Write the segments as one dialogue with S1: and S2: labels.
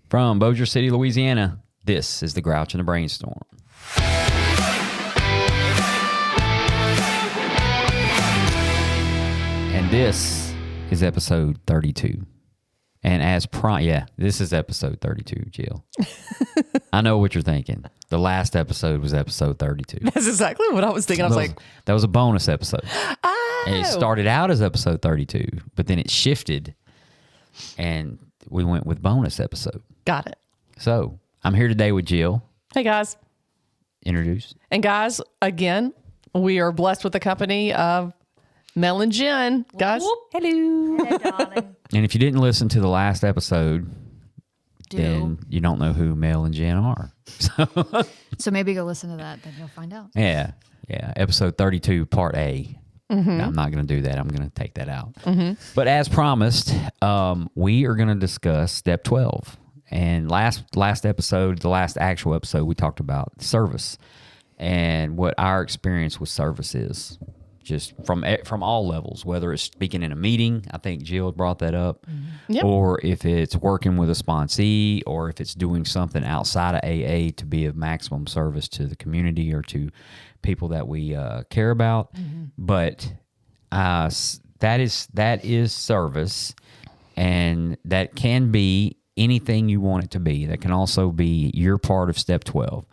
S1: From Bossier City, Louisiana, this is The Grouch and the Brainstorm. And this is episode 32. And this is episode 32, Jill. I know what you're thinking. The last episode was episode 32.
S2: That's exactly what I was thinking. I was like,
S1: that was a bonus episode.
S2: oh.
S1: And it started out as episode 32, but then it shifted and we went with bonus episode.
S2: Got it.
S1: So I'm here today with Jill.
S2: Hey, guys.
S1: Introduce.
S2: And guys, again, we are blessed with the company of Mel and Jen. Guys, hello.
S3: Hello, darling.
S1: And if you didn't listen to the last episode, then you don't know who Mel and Jen are.
S3: So maybe go listen to that, then you'll find out.
S1: Yeah. Episode 32, part A. Mm-hmm. I'm not going to do that. I'm going to take that out. Mm-hmm. But as promised, we are going to discuss step 12. And last episode, the last actual episode, we talked about service and what our experience with service is. Just from all levels, whether it's speaking in a meeting, I think Jill brought that up,
S2: Yep.
S1: or if it's working with a sponsee, or if it's doing something outside of AA to be of maximum service to the community or to people that we care about. Mm-hmm. But that is service, and that can be anything you want it to be. That can also be your part of step 12.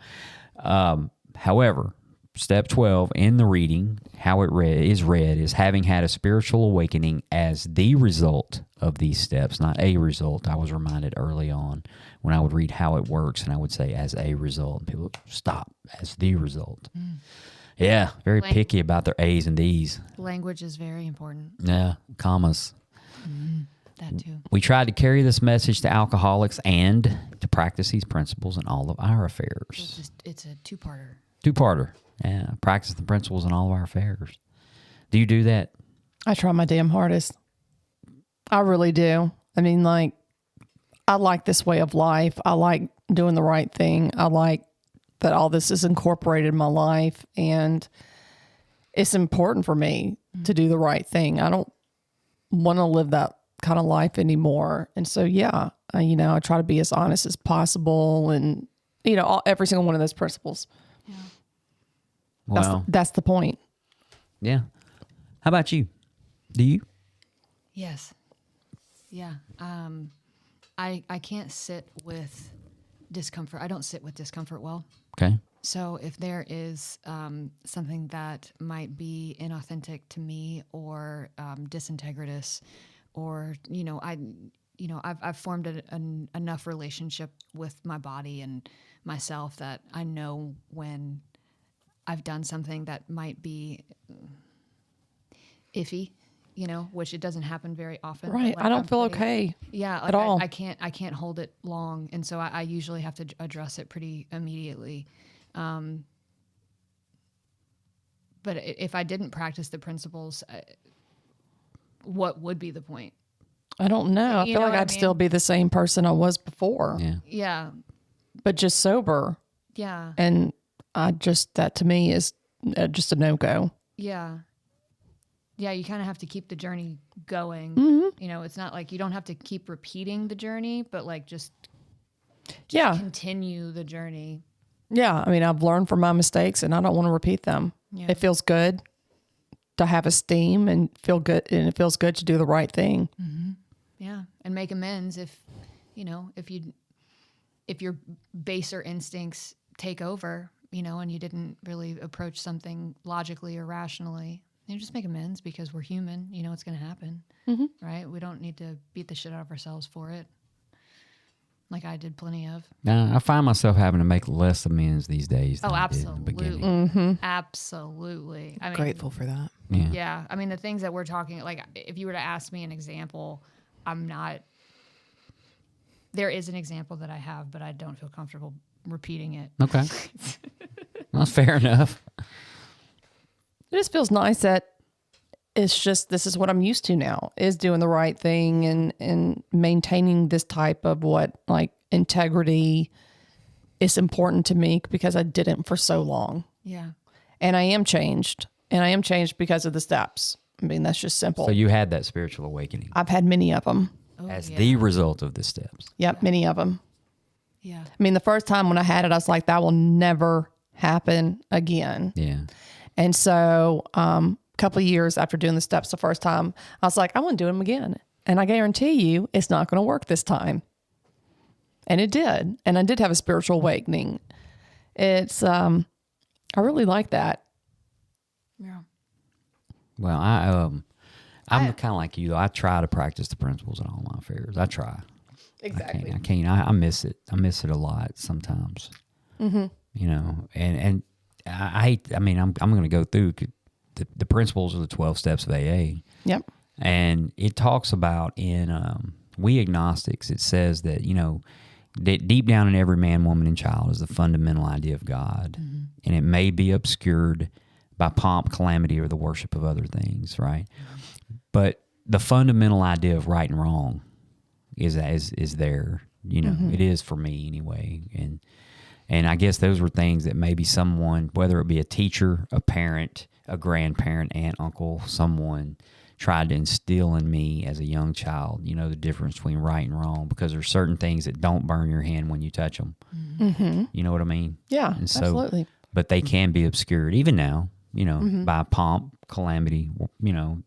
S1: However, step 12 in the reading, how it read is having had a spiritual awakening as the result of these steps, not a result. I was reminded early on when I would read how it works, and I would say as a result. And people would stop, as the result. Yeah, very picky about their A's and D's.
S3: Language is very important.
S1: Yeah, commas.
S3: That too.
S1: We tried to carry this message to alcoholics and to practice these principles in all of our affairs.
S3: It's a two-parter.
S1: Two-parter. Yeah, practice the principles in all of our affairs. Do you do that?
S2: I try my damn hardest. I really do. I mean, like, I like this way of life. I like doing the right thing. I like that all this is incorporated in my life, and it's important for me to do the right thing. I don't want to live that kind of life anymore. And so, yeah, I try to be as honest as possible, and, every single one of those principles.
S3: Yeah.
S1: Well,
S2: That's the point.
S1: yeah. How about you? Do you?
S3: Yes. Yeah. I can't sit with discomfort. I don't sit with discomfort well.
S1: Okay.
S3: So if there is something that might be inauthentic to me or disintegritous, or I've formed enough relationship with my body and myself that I know when I've done something that might be iffy, which it doesn't happen very often.
S2: Right.
S3: Like,
S2: I don't feel okay.
S3: Yeah, like
S2: at all.
S3: I can't hold it long, and so I usually have to address it pretty immediately. But if I didn't practice the principles, what would be the point?
S2: I don't know. I
S3: You
S2: feel
S3: know
S2: like
S3: what I
S2: I'd still
S3: mean?
S2: be the same person I was before,
S1: Yeah.
S3: Yeah,
S2: but just sober.
S3: yeah,
S2: And that to me is just a no-go.
S3: yeah. Yeah, you kind of have to keep the journey going.
S2: Mm-hmm.
S3: It's not like you don't have to keep repeating the journey, but like just
S2: Yeah.
S3: continue the journey.
S2: Yeah. I mean, I've learned from my mistakes and I don't want to repeat them.
S3: Yeah.
S2: It feels good to have esteem and feel good. And it feels good to do the right thing.
S3: Yeah, and make amends if your baser instincts take over, and you didn't really approach something logically or rationally. Just make amends, because we're human. It's going to happen, right? We don't need to beat the shit out of ourselves for it, like I did plenty of.
S1: I find myself having to make less amends these days than
S3: Oh,
S1: I did in the
S3: absolutely,
S1: beginning.
S3: absolutely. I mean,
S4: Grateful for that.
S1: Yeah.
S3: yeah. I mean, the things that we're talking, like, if you were to ask me an example, there is an example that I have, but I don't feel comfortable repeating it.
S1: Okay. Well, that's fair enough.
S2: It just feels nice that it's just, this is what I'm used to now, is doing the right thing and maintaining this type of integrity is important to me, because I didn't for so long.
S3: Yeah.
S2: And I am changed. And I am changed because of the steps. I mean, that's just simple.
S1: So you had that spiritual awakening
S2: I've had many of them.
S3: Oh,
S1: as
S3: yeah.
S1: the result of the steps.
S2: Yep, many of them.
S3: Yeah.
S2: I mean, the first time when I had it, I was like, that will never happen again.
S1: Yeah.
S2: And so, a couple of years after doing the steps the first time, I was like, I want to do them again. And I guarantee you it's not going to work this time. And it did. And I did have a spiritual awakening. It's, I really like that.
S3: Yeah.
S1: Well, I'm kind of like you, though. I try to practice the principles in all my affairs. I try.
S2: Exactly.
S1: I can't. I miss it. I miss it a lot sometimes. You know, and I hate. I mean, I'm going to go through the principles of the 12 steps of AA.
S2: Yep.
S1: And it talks about in We Agnostics, it says that, you know, that deep down in every man, woman, and child is the fundamental idea of God. And it may be obscured by pomp, calamity, or the worship of other things, right? But the fundamental idea of right and wrong is there. You know, it is for me anyway. And I guess those were things that maybe someone, whether it be a teacher, a parent, a grandparent, aunt, uncle, someone tried to instill in me as a young child, you know, the difference between right and wrong, because there's certain things that don't burn your hand when you touch them. You know what I mean?
S2: Yeah,
S1: And so,
S2: absolutely.
S1: But they can be obscured, even now, you know, by pomp, calamity, you know.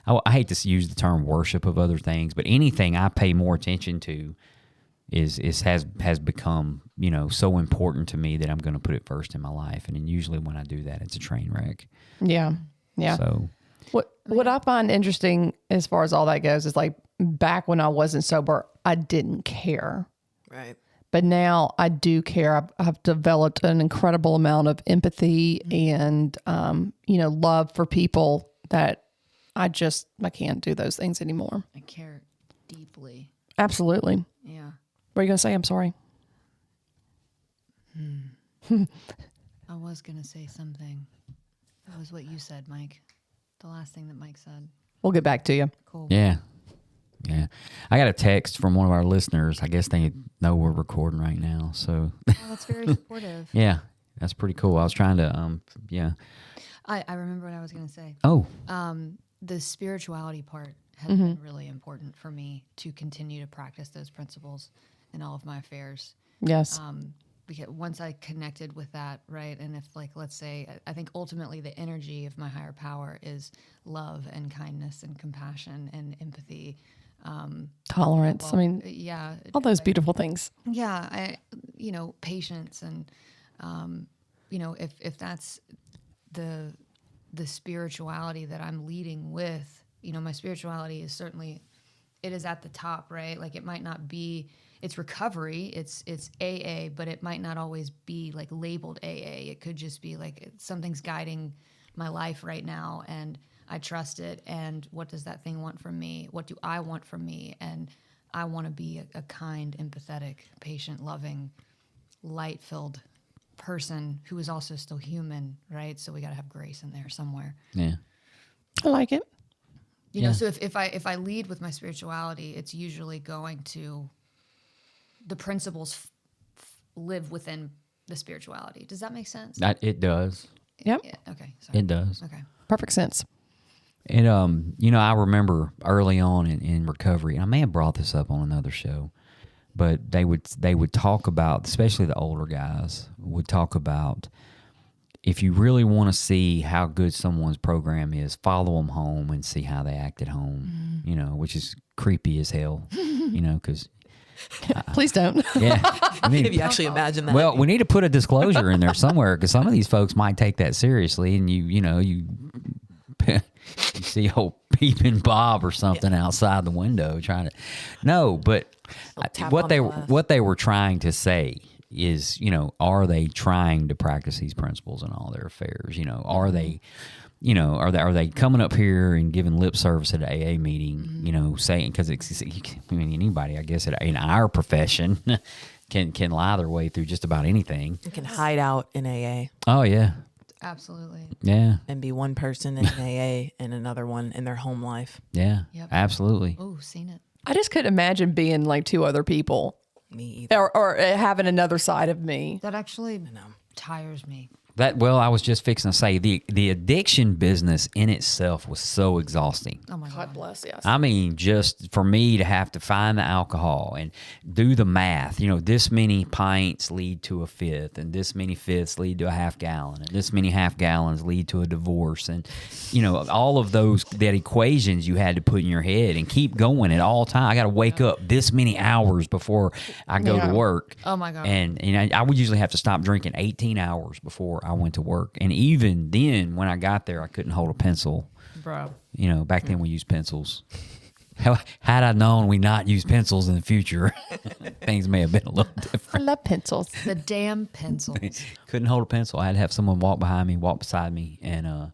S1: I hate to use the term worship of other things, but anything I pay more attention to has become, you know, so important to me that I'm going to put it first in my life. And then usually when I do that, it's a train wreck.
S2: Yeah. Yeah.
S1: So
S2: What I find interesting as far as all that goes is like back when I wasn't sober, I didn't care.
S4: Right.
S2: But now I do care. I've developed an incredible amount of empathy and, you know, love for people that I can't do those things anymore.
S3: I care deeply.
S2: Absolutely.
S3: Yeah.
S2: What are you going to say? I'm sorry.
S3: I was going to say something. That was what you said, Mike. The last thing that Mike said.
S2: We'll get back to you.
S3: Cool.
S1: yeah. I got a text from one of our listeners. I guess they know we're recording right now. So
S3: Oh, that's very supportive.
S1: yeah, that's pretty cool. I was trying to,
S3: I remember what I was going to say.
S1: Oh,
S3: The spirituality part has been really important for me to continue to practice those principles in all of my affairs.
S2: Yes.
S3: Because once I connected with that, right, and if, like, let's say, I think ultimately the energy of my higher power is love and kindness and compassion and empathy.
S2: Tolerance. I mean,
S3: Yeah.
S2: all those beautiful things.
S3: Yeah, patience and, if that's the spirituality that I'm leading with, my spirituality is certainly, it is at the top, right? Like, it might not be, it's recovery, it's AA, but it might not always be like labeled AA. It could just be like something's guiding my life right now, and I trust it. And what does that thing want from me? What do I want from me? And I want to be a kind, empathetic, patient, loving, light-filled person who is also still human, right? So we got to have grace in there somewhere.
S1: yeah.
S2: I like it.
S3: You know, so if I lead with my spirituality, it's usually going to, the principles live within the spirituality. Does that make sense?
S1: It does.
S2: Yep.
S3: Yeah. Okay. Sorry.
S1: It does.
S3: Okay.
S2: Perfect sense.
S1: And, I remember early on in recovery, and I may have brought this up on another show, but they would talk about, especially the older guys, would talk about, if you really want to see how good someone's program is, follow them home and see how they act at home, which is creepy as hell, because...
S2: Please don't.
S1: Yeah. I mean,
S4: If you actually imagine that.
S1: well, we need to put a disclosure in there somewhere, because some of these folks might take that seriously, and you see old peeping Bob or something outside the window trying to. No, but
S4: tap
S1: what
S4: on
S1: they
S4: the glass.
S1: what they were trying to say is, are they trying to practice these principles in all their affairs? Are they? Are they coming up here and giving lip service at an AA meeting? Saying, because anybody, I guess, in our profession can lie their way through just about anything.
S4: You can hide out in AA
S1: Oh yeah,
S3: Absolutely.
S1: yeah,
S4: and be one person in AA and another one in their home life.
S1: yeah,
S3: Yep.
S1: absolutely.
S3: Oh, seen it.
S2: I just couldn't imagine being like two other people
S4: Me either.
S2: or having another side of me.
S3: That actually tires me.
S1: I was just fixing to say the addiction business in itself was so exhausting.
S3: Oh my
S2: God
S3: God.
S2: bless, yes.
S1: I mean, just for me to have to find the alcohol and do the math, this many pints lead to a fifth, and this many fifths lead to a half gallon, and this many half gallons lead to a divorce. And, all of that equations you had to put in your head and keep going at all time. I got to wake up this many hours before I go to work.
S3: Oh my God.
S1: And I would usually have to stop drinking 18 hours before I went to work. And even then, when I got there, I couldn't hold a pencil.
S2: Bro.
S1: Back then we used pencils. Had I known we not use pencils in the future, things may have been a little
S2: I
S1: different.
S2: love pencils.
S3: The damn pencils.
S1: Couldn't hold a pencil. I had to have someone walk behind me, walk beside me, and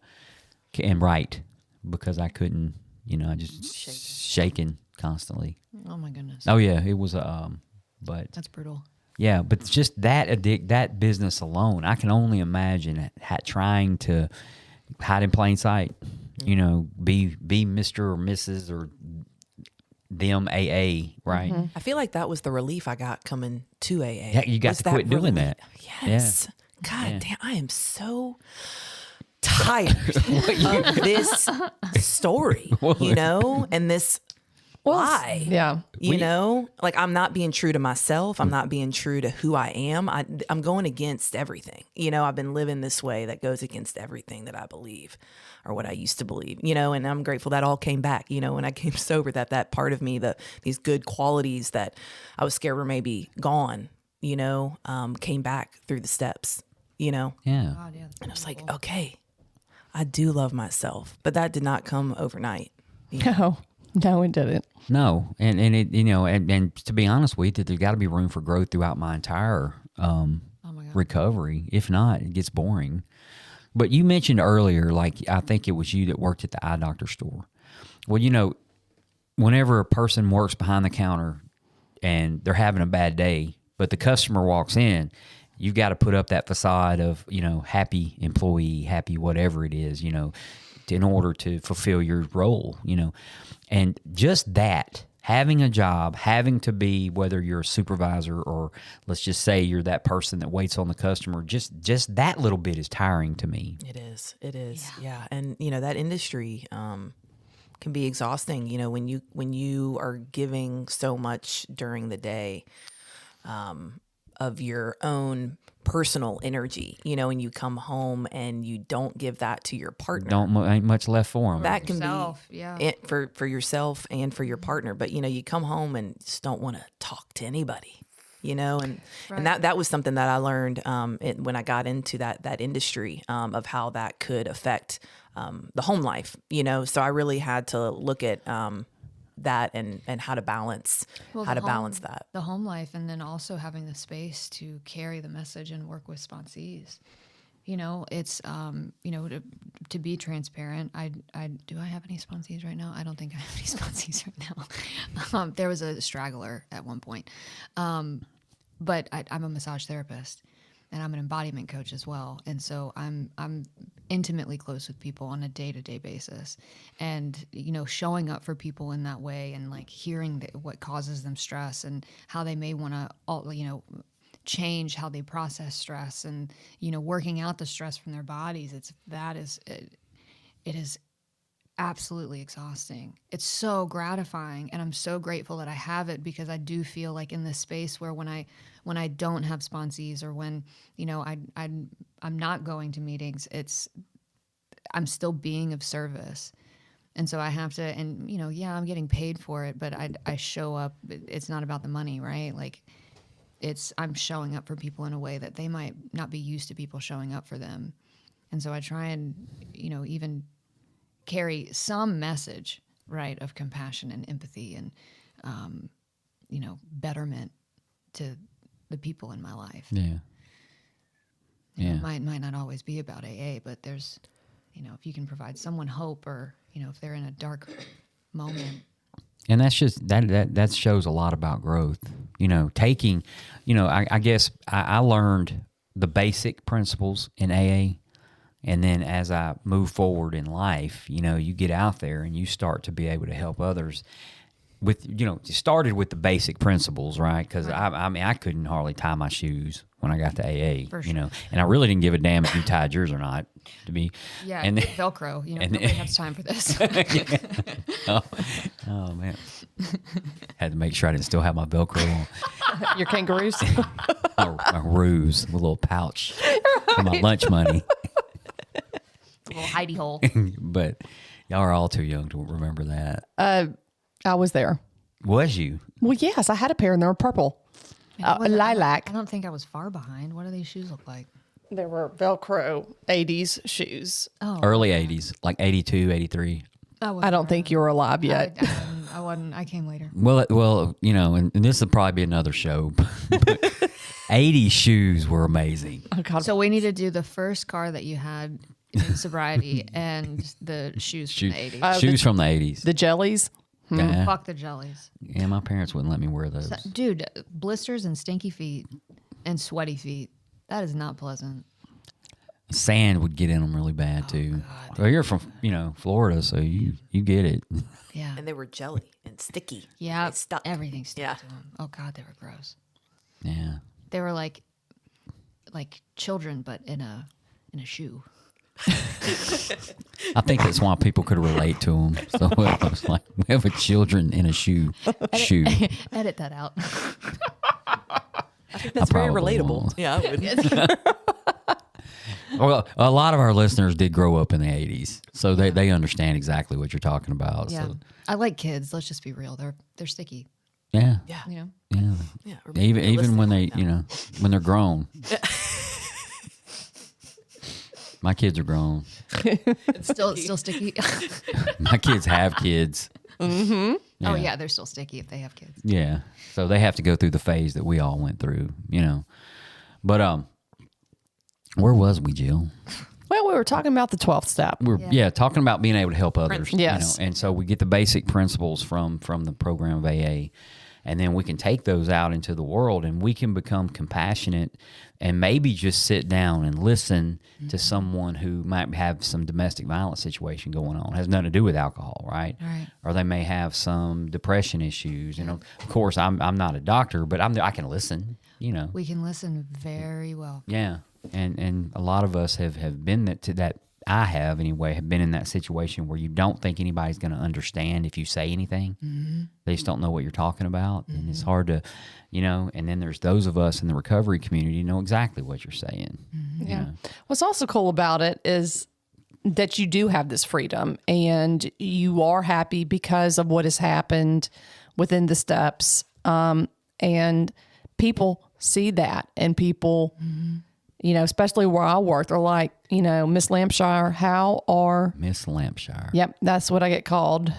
S1: write because I couldn't. I just shaking constantly.
S3: Oh my goodness.
S1: Oh yeah, it was but
S3: That's brutal.
S1: yeah, but just that business alone, I can only imagine trying to hide in plain sight. Be Mr. or Mrs. or them AA, right?
S4: I feel like that was the relief I got coming to AA.
S1: Yeah, you got
S4: Was
S1: to quit doing that.
S4: Yes. God damn, I am so tired of this story, and this lie.
S2: Yeah.
S4: Like I'm not being true to myself. I'm not being true to who I am. I'm going against everything. I've been living this way that goes against everything that I believe or what I used to believe, and I'm grateful that all came back, when I came sober, that part of me, these good qualities that I was scared were maybe gone, came back through the steps,
S1: Yeah.
S3: God, yeah,
S4: and I was like, okay, I do love myself, but that did not come overnight.
S2: No, it didn't.
S1: No, and it and to be honest with you, there's got to be room for growth throughout my entire
S3: Oh my God.
S1: recovery. If not, it gets boring. But you mentioned earlier, like I think it was you that worked at the eye doctor store. Well, whenever a person works behind the counter and they're having a bad day, but the customer walks in, you've got to put up that facade of happy employee, happy whatever it is, in order to fulfill your role, and just that, having a job, having to be, whether you're a supervisor or let's just say you're that person that waits on the customer, just that little bit is tiring to me.
S4: It is. Yeah. And that industry can be exhausting, when you are giving so much during the day of your own personal energy, and you come home and you don't give that to your partner.
S1: Ain't much left for them.
S4: That can
S3: Yourself,
S4: be
S3: yeah.
S4: it for yourself and for your partner. But you come home and just don't want to talk to anybody. And that was something that I learned when I got into that industry of how that could affect the home life. So I really had to look at that and how to balance that.
S3: The home life, and then also having the space to carry the message and work with sponsees. It's to be transparent. I do I have any sponsees right now? I don't think I have any sponsees right now. There was a straggler at one point, but I'm a massage therapist, and I'm an embodiment coach as well. And so I'm intimately close with people on a day-to-day basis, and showing up for people in that way, and like hearing what causes them stress and how they may want to change how they process stress, and working out the stress from their bodies. It is absolutely exhausting. It's so gratifying, and I'm so grateful that I have it, because I do feel like in this space where when I don't have sponsees, or when I'm not going to meetings, I'm still being of service. And so I have to, and I'm getting paid for it, but I show up. It's not about the money, right? Like I'm showing up for people in a way that they might not be used to people showing up for them. And so I try and, even carry some message, right, of compassion and empathy and, betterment to the people in my life.
S1: Yeah. Yeah.
S3: It might not always be about AA, but there's, if you can provide someone hope, or, if they're in a dark moment.
S1: And that's just that shows a lot about growth. Taking, I guess I learned the basic principles in AA, and then as I move forward in life, you get out there and you start to be able to help others. with you started with the basic principles, right? Because I mean, I couldn't hardly tie my shoes when I got to AA,
S3: For
S1: and I really didn't give a damn if you tied yours or not. To be,
S3: Yeah,
S1: and then,
S3: Velcro. Nobody has time for this.
S1: oh man, had to make sure I didn't still have my Velcro on.
S2: Your kangaroos.
S1: my ruse, a little pouch for my lunch money.
S3: A little hidey hole.
S1: But y'all are all too young to remember that.
S2: I was there.
S1: Was you?
S2: Well, yes, I had a pair and they were purple. Lilac.
S3: I don't think I was far behind. What do these shoes look like?
S2: They were Velcro 80s shoes.
S3: Oh,
S1: Early 80s, like 82, 83.
S2: I don't think you were alive yet.
S3: I wasn't. I came later.
S1: Well, and this will probably be another show. But 80s shoes were amazing.
S2: Oh, God.
S3: So we need to do the first car that you had in sobriety and the shoes from the 80s.
S1: Shoes from the 80s.
S2: The jellies.
S1: Yeah.
S3: Fuck the jellies.
S1: Yeah, my parents wouldn't let me wear those.
S3: Dude, blisters and stinky feet and sweaty feet. That is not pleasant.
S1: Sand would get in them really bad too. Well, you're from Florida, so you get it.
S3: Yeah.
S4: And they were jelly and sticky.
S3: Yeah.
S4: They stuck.
S3: Everything stuck
S4: Yeah.
S3: to them. Oh, God, they were gross.
S1: Yeah.
S3: They were like children, but in a shoe.
S1: I think that's why people could relate to them. So it was like, we have a children in a shoe.
S3: Edit that out.
S4: I think that's very
S1: probably
S4: relatable.
S1: won't.
S4: Yeah, I would.
S1: Well, a lot of our listeners did grow up in the 80s, so they understand exactly what you're talking about.
S3: Yeah.
S1: So,
S3: I like kids. Let's just be real. They're sticky.
S1: yeah.
S4: Yeah.
S3: You know?
S1: Yeah.
S4: Yeah.
S1: Even when they,
S4: realistic.
S1: when they're grown. My kids are grown.
S3: It's still sticky.
S1: My kids have kids.
S3: Oh yeah, they're still sticky if they have kids.
S1: Yeah. So they have to go through the phase that we all went through, But where was we, Jill?
S2: Well, we were talking about the 12th step.
S1: We're talking about being able to help others.
S2: Yes.
S1: And so we get the basic principles from the program of AA, and then we can take those out into the world, and we can become compassionate, and maybe just sit down and listen to someone who might have some domestic violence situation going on. It has nothing to do with alcohol, right?
S3: Right.
S1: Or they may have some depression issues. Of course, I'm not a doctor, but I can listen.
S3: We can listen very well.
S1: Yeah, and a lot of us have been that. I have anyway. Have been in that situation where you don't think anybody's going to understand if you say anything. Mm-hmm. They just don't know what you're talking about, and it's hard to, And then there's those of us in the recovery community who know exactly what you're saying. Mm-hmm.
S2: Yeah. What's also cool about it is that you do have this freedom, and you are happy because of what has happened within the steps, and people see that, and people. Mm-hmm. Especially where I work, they're like, Miss Lampshire, how are...
S1: Miss Lampshire.
S2: Yep, that's what I get called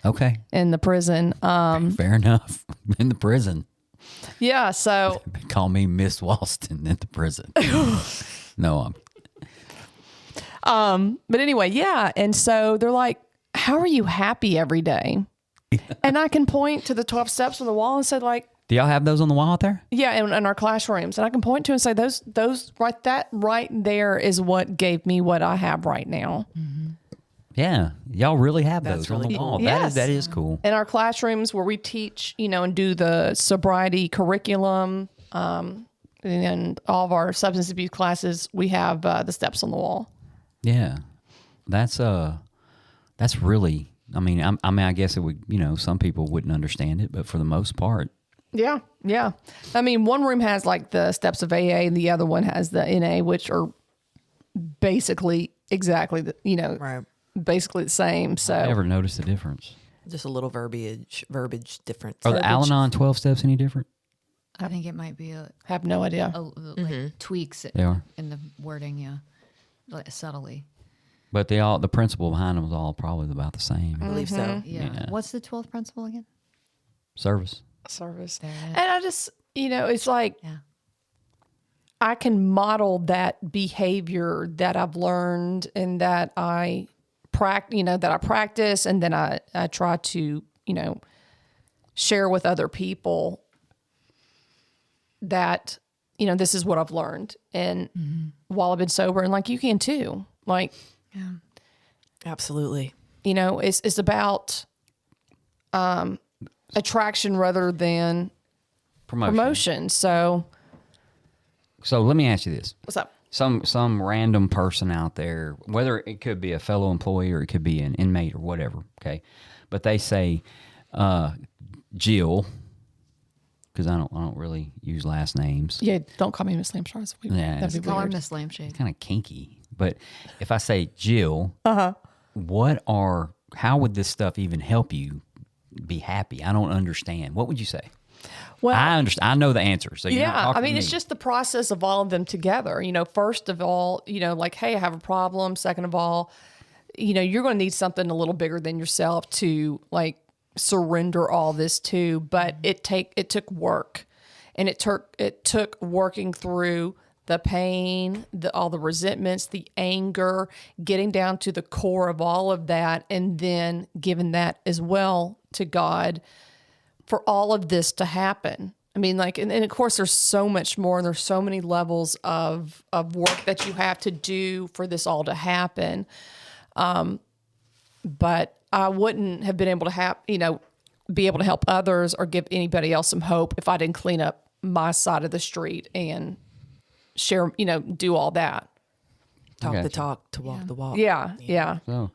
S1: Okay.
S2: in the prison.
S1: Fair enough. In the prison.
S2: Yeah, so...
S1: They call me Miss Walston in the prison. No,
S2: But anyway, yeah, and so they're like, how are you happy every day? And I can point to the 12 steps on the wall and say, like...
S1: do y'all have those on the wall out there?
S2: Yeah, in our classrooms. And I can point to and say, those right there is what gave me what I have right now.
S1: Yeah. Y'all really have
S4: That's
S1: those on
S4: really
S1: the
S4: cool.
S1: wall.
S2: Yes.
S1: That is cool.
S2: In our classrooms where we teach, and do the sobriety curriculum, and all of our substance abuse classes, we have the steps on the wall.
S1: Yeah. That's really, I guess it would, some people wouldn't understand it, but for the most part,
S2: Yeah, yeah. One room has like the steps of AA, and the other one has the NA, which are basically exactly
S4: Right.
S2: basically the same. So
S1: I never noticed the difference.
S4: Just a little verbiage difference.
S1: Are the Al-Anon 12 steps any different?
S3: I think it might be
S2: have no idea.
S3: like tweaks
S1: They are.
S3: in the wording, yeah, like subtly.
S1: But the principle behind them is all probably about the same.
S4: I believe so.
S3: Yeah. What's the 12th principle again?
S1: Service.
S2: Service.
S3: There it is.
S2: And I just, it's like
S3: Yeah.
S2: I can model that behavior that I've learned and that I practice, and then I try to, share with other people that, this is what I've learned. And while I've been sober, and like you can too, like,
S4: Absolutely.
S2: it's about, attraction rather than promotion. So
S1: let me ask you this.
S2: what's up?
S1: Some random person out there, whether it could be a fellow employee or it could be an inmate or whatever, okay? But they say, Jill, because I don't really use last names.
S2: Yeah, don't call me Miss Lamshire.
S1: Yeah,
S2: That'd be
S3: Call her
S2: weird.
S3: Miss Lampshade.
S1: Kind of kinky. But if I say Jill, how would this stuff even help you be happy? I don't understand. What would you say?
S2: Well,
S1: I understand. I know the answer. So you're not
S2: yeah,
S1: talking
S2: I mean,
S1: to
S2: it's
S1: me.
S2: just the process of all of them together. First of all, like, hey, I have a problem. Second of all, you're going to need something a little bigger than yourself to like surrender all this to. But it took work, and it took working through the pain, all the resentments, the anger, getting down to the core of all of that, and then giving that as well to God for all of this to happen. I mean, like, and of course there's so much more, and there's so many levels of work that you have to do for this all to happen. But I wouldn't have been able to be able to help others or give anybody else some hope if I didn't clean up my side of the street and share, do all that.
S4: Talk
S1: Gotcha.
S4: the talk to walk the walk.
S2: Yeah.
S1: So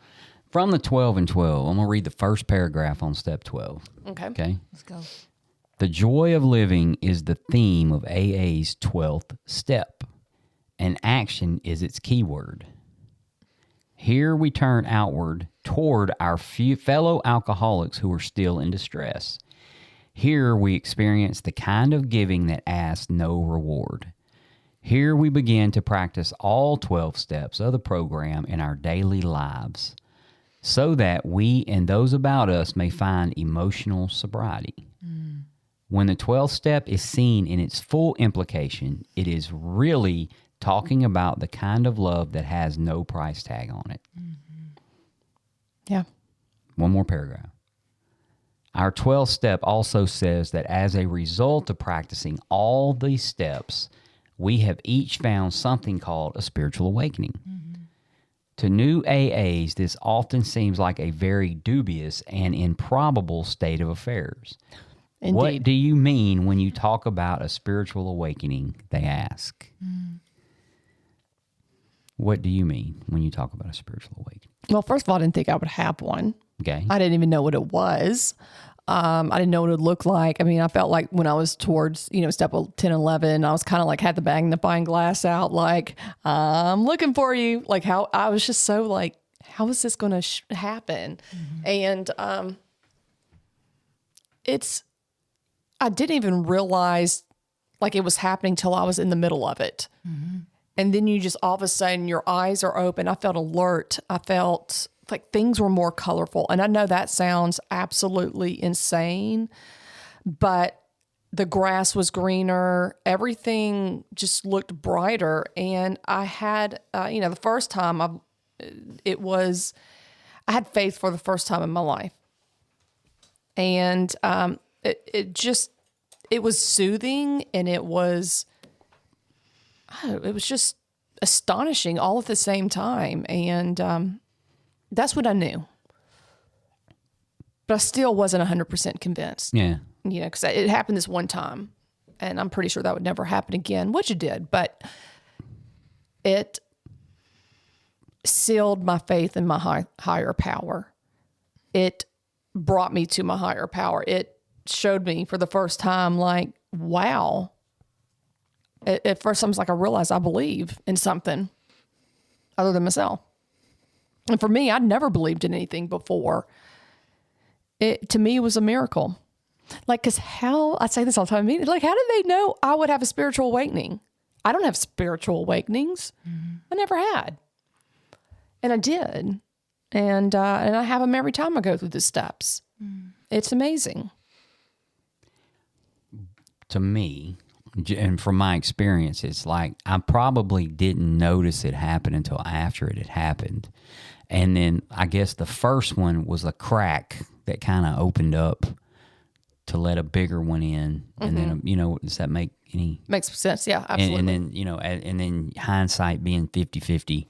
S1: from the 12 and 12, I'm going to read the first paragraph on step 12. Okay.
S3: Let's go.
S1: The joy of living is the theme of AA's 12th step, and action is its keyword. Here we turn outward toward our fellow alcoholics who are still in distress. Here we experience the kind of giving that asks no reward. Here we begin to practice all 12 steps of the program in our daily lives, so that we and those about us may find emotional sobriety. When the 12th step is seen in its full implication, it is really talking about the kind of love that has no price tag on it.
S2: Yeah.
S1: One more paragraph. Our 12th step also says that as a result of practicing all these steps, we have each found something called a spiritual awakening. To new AAs, this often seems like a very dubious and improbable state of affairs.
S2: Indeed.
S1: What do you mean when you talk about a spiritual awakening, they ask. What do you mean when you talk about a spiritual awakening?
S2: Well, first of all, I didn't think I would have one.
S1: Okay.
S2: I didn't even know what it was. I didn't know what it would look like. I mean, I felt like when I was towards, step 10, 11, I was kind of like had the magnifying glass out, like, I'm looking for you. Like how I was just so like, how is this going to happen? And I didn't even realize like it was happening till I was in the middle of it. And then you just all of a sudden your eyes are open. I felt alert. I felt like things were more colorful. And I know that sounds absolutely insane, but the grass was greener. Everything just looked brighter. And I had, the first time I had faith for the first time in my life. And it was soothing, and it was just astonishing all at the same time. And that's what I knew. But I still wasn't 100% convinced.
S1: Yeah.
S2: Because it happened this one time, and I'm pretty sure that would never happen again, which it did. But it sealed my faith in my higher power. It brought me to my higher power. It showed me for the first time, like, wow. At first, I was like, I realized I believe in something other than myself. And for me, I'd never believed in anything before. To me, it was a miracle. Like, because I say this all the time, like, how did they know I would have a spiritual awakening? I don't have spiritual awakenings. I never had. And I did. And I have them every time I go through the steps. It's amazing.
S1: To me, and from my experience, it's like I probably didn't notice it happen until after it had happened. And then I guess the first one was a crack that kind of opened up to let a bigger one in. And then, does that make any...
S2: Makes sense. Yeah, absolutely.
S1: And then, and then hindsight being 50-50,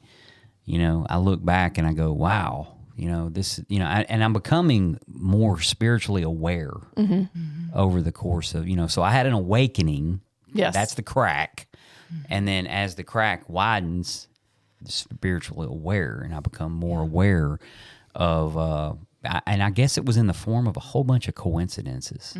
S1: I look back and I go, wow, You know, this, you know, and I'm becoming more spiritually aware over the course of, you know, so I had an awakening.
S2: Yes.
S1: That's the crack. And then as the crack widens, spiritually aware, and I become more aware of, and I guess it was in the form of a whole bunch of coincidences.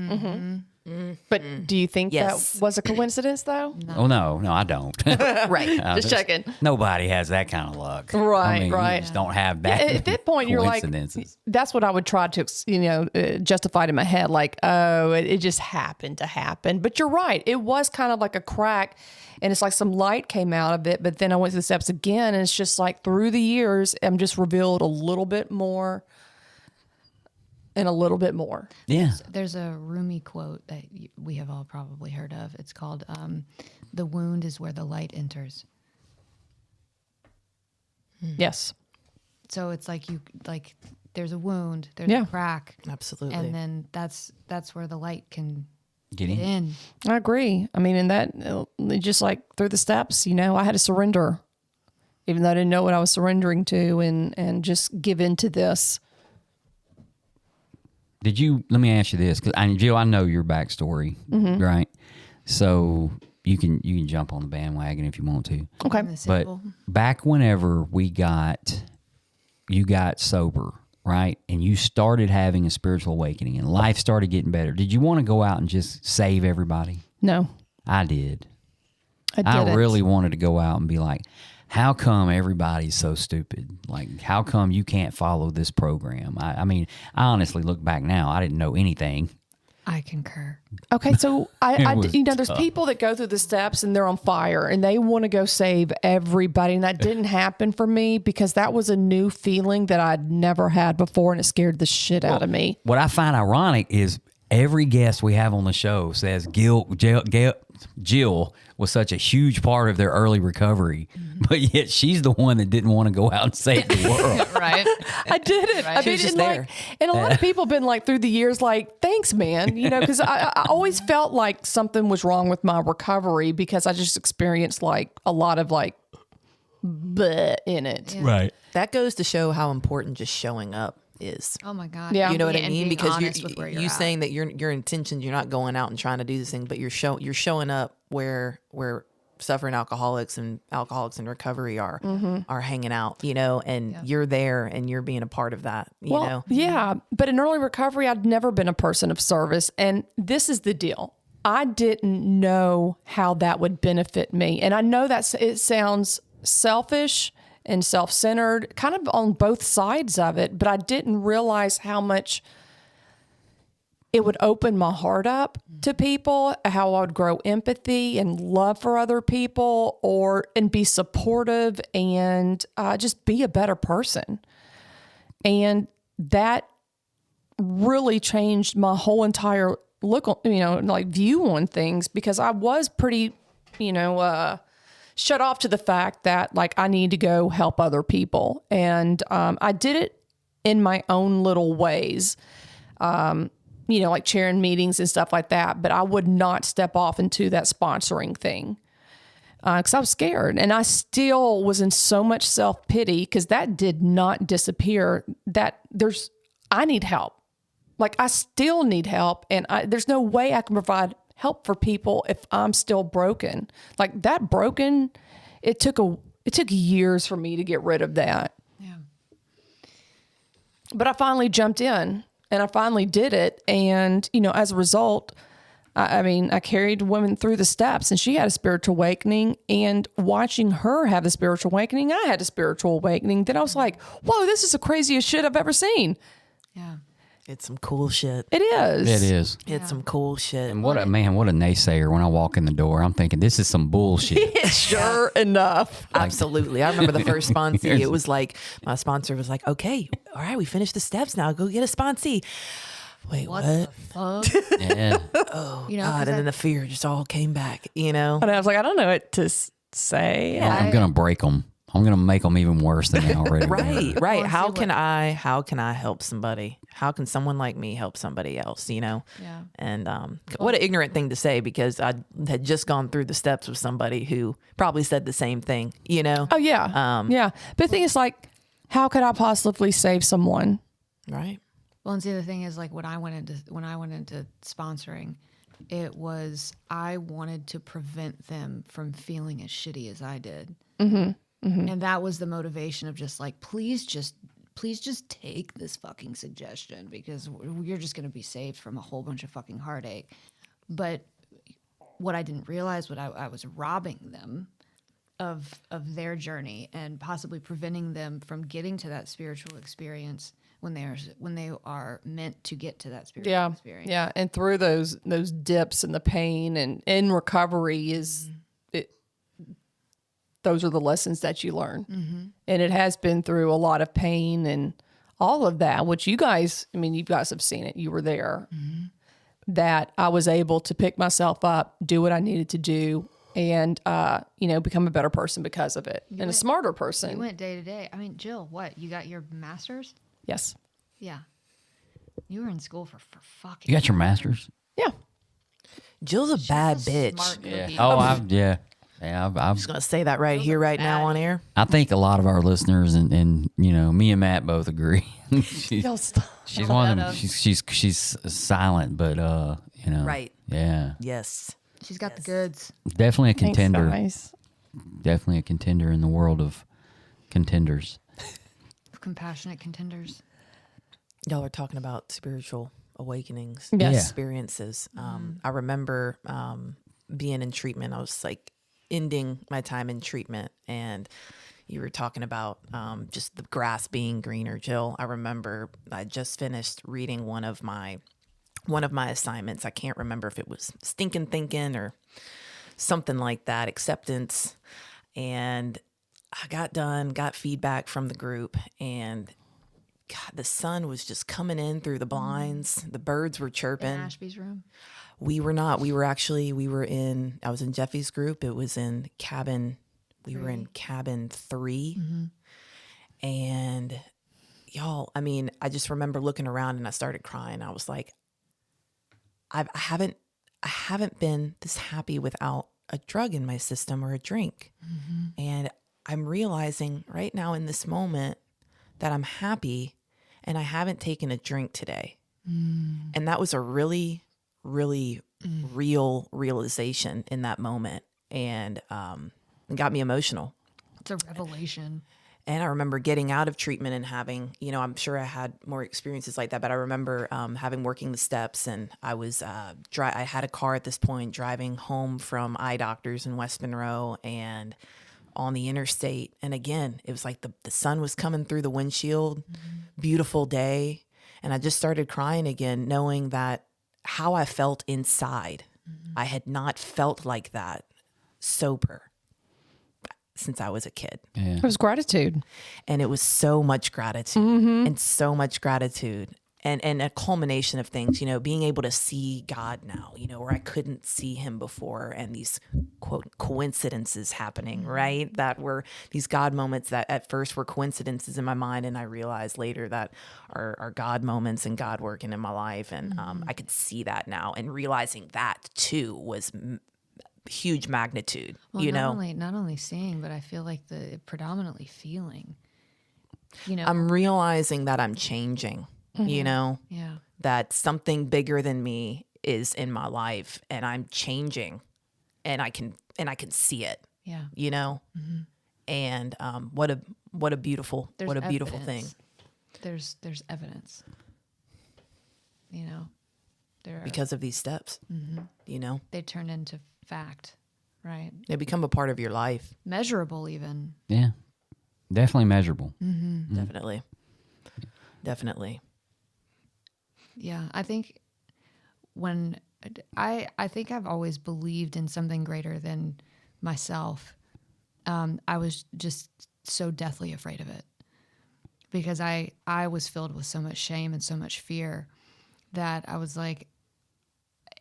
S2: But do you think
S4: Yes.
S2: that was a coincidence, though?
S1: Oh, no, I don't.
S2: Right. Just checking.
S1: Nobody has that kind of luck.
S2: Right,
S1: I mean,
S2: right.
S1: You just don't have that.
S2: At that point, you're like,
S1: coincidences.
S2: that's what I would try to, justify it in my head. Like, oh, it just happened to happen. But you're right. It was kind of like a crack, and it's like some light came out of it. But then I went through the steps again, and it's just like through the years, I'm just revealed a little bit more and a little bit more.
S1: Yeah.
S3: There's a Rumi quote that we have all probably heard of. It's called, "The wound is where the light enters."
S2: Yes.
S3: So it's like there's a wound, there's
S2: Yeah.
S3: a crack,
S4: Absolutely.
S3: and then that's where the light can
S1: Get
S3: get
S1: in.
S3: in.
S2: I agree. I mean, and that just like through the steps, I had to surrender, even though I didn't know what I was surrendering to, and just give in to this.
S1: Let me ask you this, because Jill, I know your backstory, right? So you can jump on the bandwagon if you want to.
S2: Okay.
S3: In the
S1: But
S3: symbol.
S1: back whenever you got sober, right? And you started having a spiritual awakening and life started getting better. Did you want to go out and just save everybody?
S2: No,
S1: I did.
S2: I didn't.
S1: I really wanted to go out and be like, how come everybody's so stupid? Like, how come you can't follow this program? I mean, I honestly look back now, I didn't know anything.
S3: I concur.
S2: Okay, so I
S1: was
S2: there's people that go through the steps and they're on fire and they want to go save everybody, and that didn't happen for me because that was a new feeling that I'd never had before, and it scared the shit out of me.
S1: What I find ironic is every guest we have on the show says Jill was such a huge part of their early recovery, but yet she's the one that didn't want to go out and save the world.
S3: Right?
S2: I did it. I
S4: She was
S2: mean,
S4: just
S2: and
S4: there.
S2: and a lot of people have been like through the years, like, thanks, man. Because I always felt like something was wrong with my recovery because I just experienced like a lot of like bleh in it.
S1: Right.
S4: That goes to show how important just showing up is.
S3: Oh my God.
S2: Yeah.
S4: You know what I
S3: And
S4: mean?
S3: being
S4: Because
S3: honest with where you're
S4: you
S3: at.
S4: saying that your intentions, you're not going out and trying to do this thing, but you're showing up where suffering alcoholics and alcoholics in recovery are hanging out, and you're there and you're being a part of that, you know?
S2: Yeah. But in early recovery, I'd never been a person of service. And this is the deal. I didn't know how that would benefit me. And I know that it sounds selfish and self-centered, kind of on both sides of it, but I didn't realize how much it would open my heart up to people, how I would grow empathy and love for other people, and be supportive and just be a better person. And that really changed my whole entire look on, like view on things, because I was pretty, shut off to the fact that like I need to go help other people. And I did it in my own little ways, like chairing meetings and stuff like that. But I would not step off into that sponsoring thing because I was scared. And I still was in so much self-pity because that did not disappear. I need help. Like I still need help. And there's no way I can provide help for people if I'm still broken. Like that broken, it took years for me to get rid of that.
S3: Yeah.
S2: But I finally jumped in and I finally did it. And, as a result, I carried women through the steps and she had a spiritual awakening, and watching her have a spiritual awakening, I had a spiritual awakening. Then I was like, whoa, this is the craziest shit I've ever seen.
S3: Yeah.
S4: It's some cool shit.
S2: It is.
S1: It is.
S4: It's some cool shit.
S1: And what a naysayer when I walk in the door. I'm thinking, this is some bullshit.
S2: Sure enough.
S4: Absolutely. I remember the first sponsee. It was like, my sponsor was like, okay, all right, we finished the steps now. Go get a sponsee. Wait, what?
S3: The fuck?
S1: Yeah.
S4: Oh,
S3: You know,
S4: God.
S3: 'cause
S4: And then the fear just all came back,
S2: And I was like, I don't know what to say.
S1: I'm going to break them. I'm going to make them even worse than they already were.
S4: Right.
S3: Well,
S4: How
S3: see
S4: can I help somebody? How can someone like me help somebody else,
S3: Yeah.
S4: And what an ignorant thing to say, because I had just gone through the steps with somebody who probably said the same thing,
S2: Oh, yeah. Yeah. But the thing is, like, how could I possibly save someone?
S4: Right.
S3: Well, and the other thing is, like, when I went into sponsoring, it was I wanted to prevent them from feeling as shitty as I did, and that was the motivation of just like, please just take this fucking suggestion because you're just going to be saved from a whole bunch of fucking heartache. But what I didn't realize, what I was robbing them of their journey and possibly preventing them from getting to that spiritual experience when they are meant to get to that spiritual experience.
S2: Yeah, and through those dips and the pain and in recovery is those are the lessons that you learn. And it has been through a lot of pain and all of that, which you guys have seen it. You were there. That I was able to pick myself up, do what I needed to do, and become a better person because of it, and a smarter person.
S3: You went day to day. I mean, Jill, what? You got your master's?
S2: Yes.
S3: Yeah. You were in school for fucking.
S1: You got your master's?
S2: Yeah.
S4: Jill's a bad bitch.
S3: Smart cookie.
S1: Oh, I'm
S4: Just gonna say that right here, right now on air.
S1: I think a lot of our listeners and me and Matt both agree. she's one of them. She's silent, but
S4: Right.
S1: Yeah.
S4: Yes.
S3: She's got the goods.
S1: Definitely a contender.
S2: Thanks, guys.
S1: Definitely a contender in the world of contenders.
S3: Compassionate contenders.
S4: Y'all are talking about spiritual awakenings,
S2: Yes.
S4: experiences. I remember being in treatment. I was like ending my time in treatment, and you were talking about just the grass being greener. Jill, I remember I just finished reading one of my assignments. I can't remember if it was Stinking Thinking or something like that, acceptance. And I got done, got feedback from the group, and God, the sun was just coming in through the blinds. The birds were chirping.
S3: In Ashby's room.
S4: We were not. I was in Jeffy's group. It was in cabin. We were in cabin 3. And y'all, I mean, I just remember looking around and I started crying. I was like, I haven't been this happy without a drug in my system or a drink. And I'm realizing right now in this moment that I'm happy and I haven't taken a drink today. And that was a really, really real realization in that moment. And it got me emotional.
S3: It's a revelation.
S4: And I remember getting out of treatment and having, I'm sure I had more experiences like that, but I remember working the steps, and I was, I had a car at this point driving home from eye doctors in West Monroe and on the interstate. And again, it was like the sun was coming through the windshield, beautiful day. And I just started crying again, knowing that how I felt inside, I had not felt like that sober since I was a kid.
S1: Yeah.
S2: It was gratitude.
S4: And it was so much gratitude and so much gratitude and a culmination of things, being able to see God now, where I couldn't see him before, and these quote coincidences happening, right? That were these God moments that at first were coincidences in my mind. And I realized later that are God moments and God working in my life. And I could see that now, and realizing that too was huge magnitude,
S3: Well, not only seeing, but I feel like the predominantly feeling,
S4: I'm realizing that I'm changing,
S3: yeah.
S4: that something bigger than me is in my life, and I'm changing, and I can see it,
S3: Yeah.
S4: and what a beautiful beautiful thing.
S3: There's evidence, there are,
S4: Because of these steps,
S3: they turn into fact, right?
S4: they become a part of your life.
S3: Measurable even.
S1: Yeah. Definitely measurable.
S4: Definitely.
S3: Yeah, I think I think I've always believed in something greater than myself. I was just so deathly afraid of it because I was filled with so much shame and so much fear that I was like,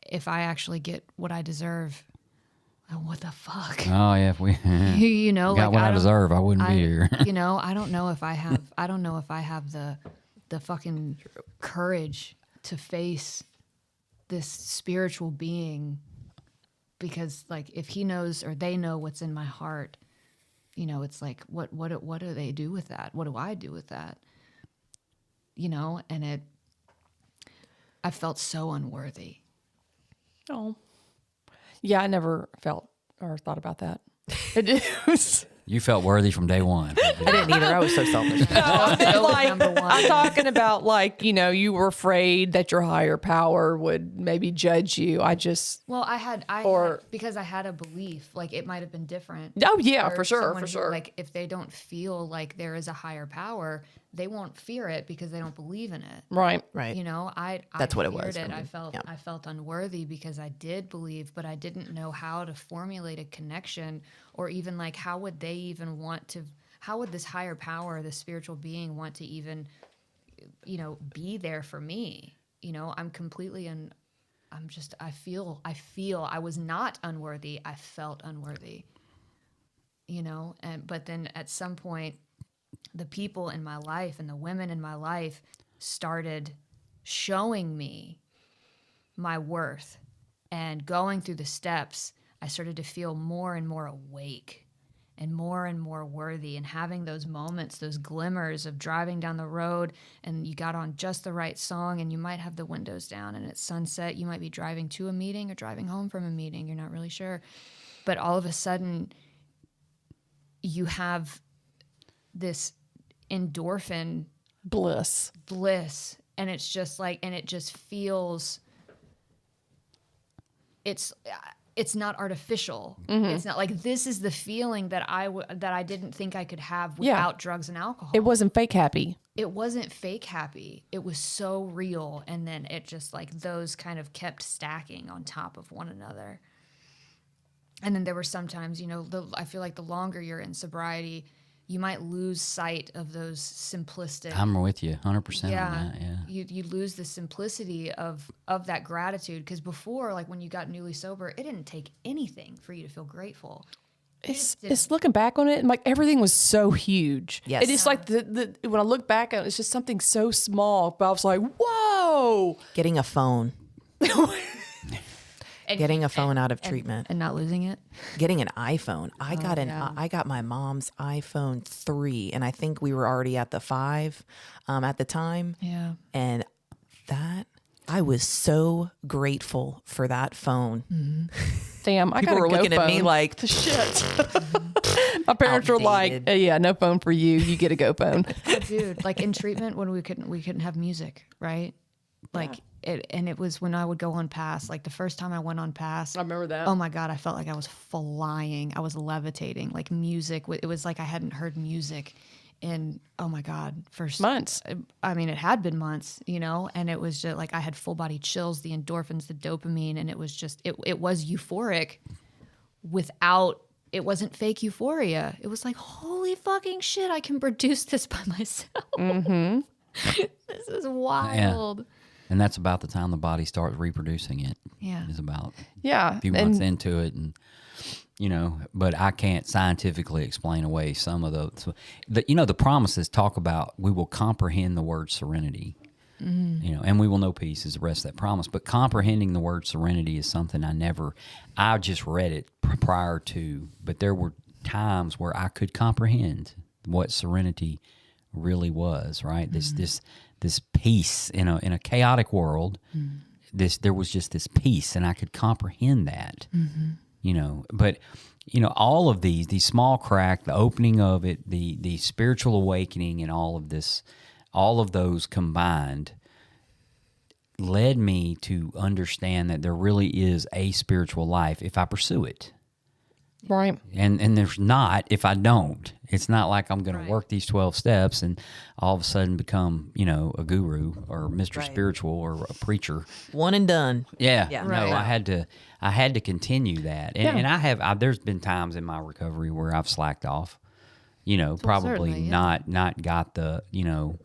S3: if I actually get what I deserve, what the fuck?
S1: Oh yeah, if we
S3: got
S1: got what I deserve, I wouldn't be here.
S3: I don't know if I have the fucking courage to face this spiritual being, because like if he knows or they know what's in my heart, you know, it's like, what do they do with that? What do I do with that? You know, and I felt so unworthy.
S2: Oh, yeah. I never felt or thought about that. It was.
S1: You felt worthy from day one.
S4: I didn't either. I was so selfish.
S3: Number one.
S2: I'm talking about like, you know, you were afraid that your higher power would maybe judge you.
S3: Well, I had because I had a belief, like it might have been different.
S2: Oh yeah,
S3: for
S2: for sure,
S3: someone
S2: for
S3: who,
S2: sure.
S3: like if they don't feel like there is a higher power, they won't fear it because they don't believe in it.
S2: Right.
S4: Right.
S3: You know,
S4: That's what it
S3: feared
S4: was for me.
S3: I felt unworthy because I did believe, but I didn't know how to formulate a connection, or even like how would they even want to? How would this higher power, this spiritual being, want to even, you know, be there for me? You know, I'm completely I feel I was not unworthy. I felt unworthy. You know, but then at some point, the people in my life and the women in my life started showing me my worth, and going through the steps, I started to feel more and more awake and more worthy, and having those moments, those glimmers of driving down the road and you got on just the right song and you might have the windows down and it's sunset. You might be driving to a meeting or driving home from a meeting. You're not really sure. But all of a sudden you have this endorphin
S2: Bliss.
S3: And it's just like, and it just feels, it's not artificial. It's not like, this is the feeling that I didn't think I could have without drugs and alcohol.
S2: It wasn't fake happy.
S3: It wasn't fake happy. It was so real. And then it just like, those kind of kept stacking on top of one another. And then there were sometimes, you know, I feel like the longer you're in sobriety, you might lose sight of those simplistic.
S1: I'm with you 100% on
S3: Yeah,
S1: that. Yeah.
S3: you lose the simplicity of that gratitude, because before, like when you got newly sober, it didn't take anything for you to feel grateful.
S2: It's looking back on it, and like everything was so huge.
S4: Yes.
S2: It is like the when I look back at it, it's just something so small. But I was like, whoa.
S4: Getting a phone.
S3: And-
S4: Getting a phone out of treatment.
S3: and not losing it.
S4: Getting an iPhone. I got my mom's iPhone 3, and I think we were already at the 5 at the time.
S3: Yeah.
S4: And I was so grateful for that phone.
S2: Damn, I
S4: People
S2: got a
S4: were looking at me
S2: phone.
S4: like,
S2: Shit. My parents were like,
S4: Outdated.
S2: yeah, no phone for you. You get a Go phone.
S3: Dude, like in treatment when we couldn't have music, right? Like it was when I would go on pass. Like the first time I went on pass,
S2: I remember that.
S3: oh my God, I felt like I was flying. I was levitating. Like music, it was like I hadn't heard music in, oh my God,
S2: Months.
S3: I mean, it had been months, you know, and it was just like I had full body chills, the endorphins, the dopamine, and it was just, it was euphoric without, it wasn't fake euphoria. It was like, holy fucking shit, I can produce this by myself. This is wild.
S1: And that's about the time the body starts reproducing it.
S3: Yeah.
S1: It's about
S2: Yeah.
S1: a few months into it, and you know, but I can't scientifically explain away some of the promises talk about we will comprehend the word serenity. You know, and we will know peace is the rest of that promise. But comprehending the word serenity is something I just read it prior to, but there were times where I could comprehend what serenity really was, right? This peace in a chaotic world. There was just this peace, and I could comprehend that. You know, but you know, all of these small crack, the opening of it, the spiritual awakening, and all of this, all of those combined led me to understand that there really is a spiritual life if I pursue it.
S2: Right.
S1: And there's not if I don't. It's not like I'm going to work these 12 steps and all of a sudden become, you know, a guru or Mr. Spiritual or a preacher.
S4: one and done.
S1: Yeah.
S4: Yeah.
S1: No,
S4: Right.
S1: I had to continue that. And, and there's been times in my recovery where I've slacked off, you know, probably
S3: certainly, yeah.
S1: not got the, you know,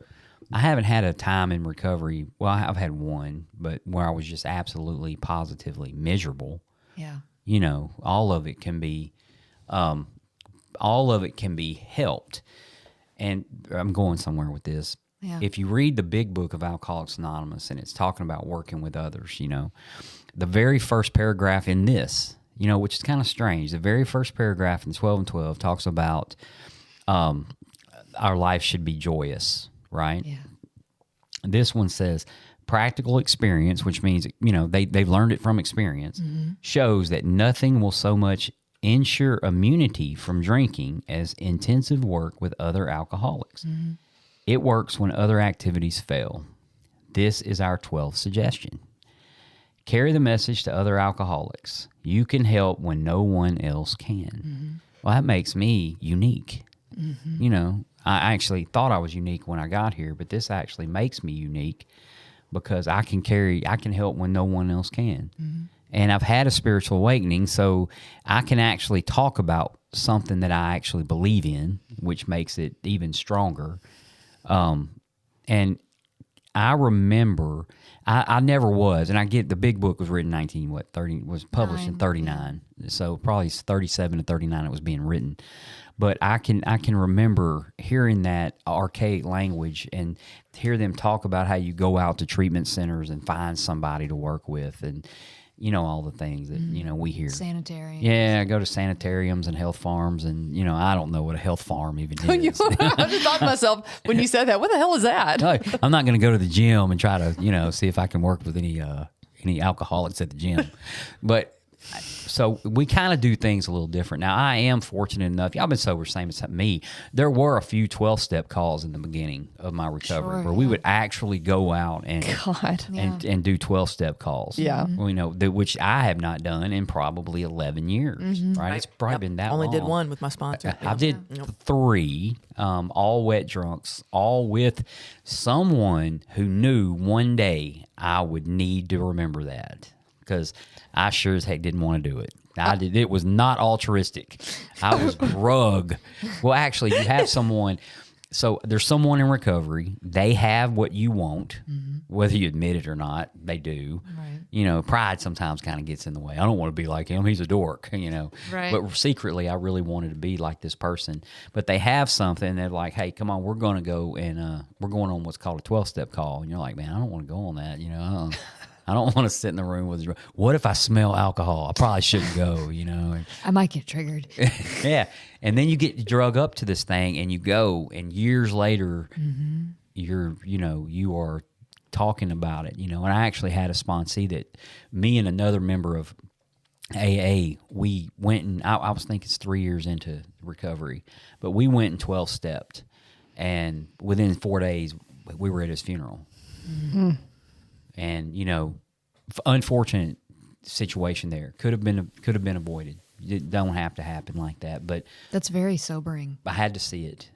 S1: I haven't had a time in recovery. Well, I've had one, but where I was just absolutely positively miserable.
S3: Yeah.
S1: You know, all of it can be helped. And I'm going somewhere with this.
S3: Yeah.
S1: If you read the big book of Alcoholics Anonymous, and it's talking about working with others, you know, the very first paragraph in this which is kind of strange. The very first paragraph in 12 and 12 talks about our life should be joyous, right?
S3: Yeah.
S1: This one says practical experience, which means, they've learned it from experience, shows that nothing will so much ensure immunity from drinking as intensive work with other alcoholics. It works when other activities fail. This is our 12th suggestion. Carry the message to other alcoholics. You can help when no one else can. Well, that makes me unique. I actually thought I was unique when I got here, but this actually makes me unique because I can help when no one else can. And I've had a spiritual awakening, so I can actually talk about something that I actually believe in, which makes it even stronger. And I remember, I never was, and I get the big book was written was published in 39, so probably 37 to 39 it was being written. But I can remember hearing that archaic language and hear them talk about how you go out to treatment centers and find somebody to work with, and all the things that we hear.
S3: Sanitarium.
S1: Yeah, I go to sanitariums and health farms, and I don't know what a health farm even is.
S2: I just thought to myself when you said that, what the hell is that?
S1: No, I'm not going to go to the gym and try to see if I can work with any alcoholics at the gym, but. So we kind of do things a little different. Now, I am fortunate enough. Y'all been sober, same as me. There were a few 12-step calls in the beginning of my recovery where we would actually go out and and do 12-step calls.
S2: Yeah.
S1: Which I have not done in probably 11 years, right? It's probably been that
S4: Only
S1: long.
S4: did one with my sponsor.
S1: I did 3, all wet drunks, all with someone who knew one day I would need to remember that. Because I sure as heck didn't want to do it. It was not altruistic. I was drug. Well, actually, you have someone. So there's someone in recovery. They have what you want, whether you admit it or not. They do. Right. Pride sometimes kind of gets in the way. I don't want to be like him. He's a dork.
S3: Right.
S1: But secretly, I really wanted to be like this person. But they have something. They're like, hey, come on, we're going to go and we're going on what's called a 12-step call. And you're like, man, I don't want to go on that. I don't want to sit in the room with. What if I smell alcohol? I probably shouldn't go.
S3: I might get triggered.
S1: Yeah, and then you get drug up to this thing, and you go, and years later, you are talking about it. And I actually had a sponsee that me and another member of AA, we went and I was thinking it's 3 years into recovery, but we went and 12-stepped, and within 4 days, we were at his funeral. And unfortunate situation there could have been avoided. It don't have to happen like that, but
S3: That's very sobering.
S1: I had to see it.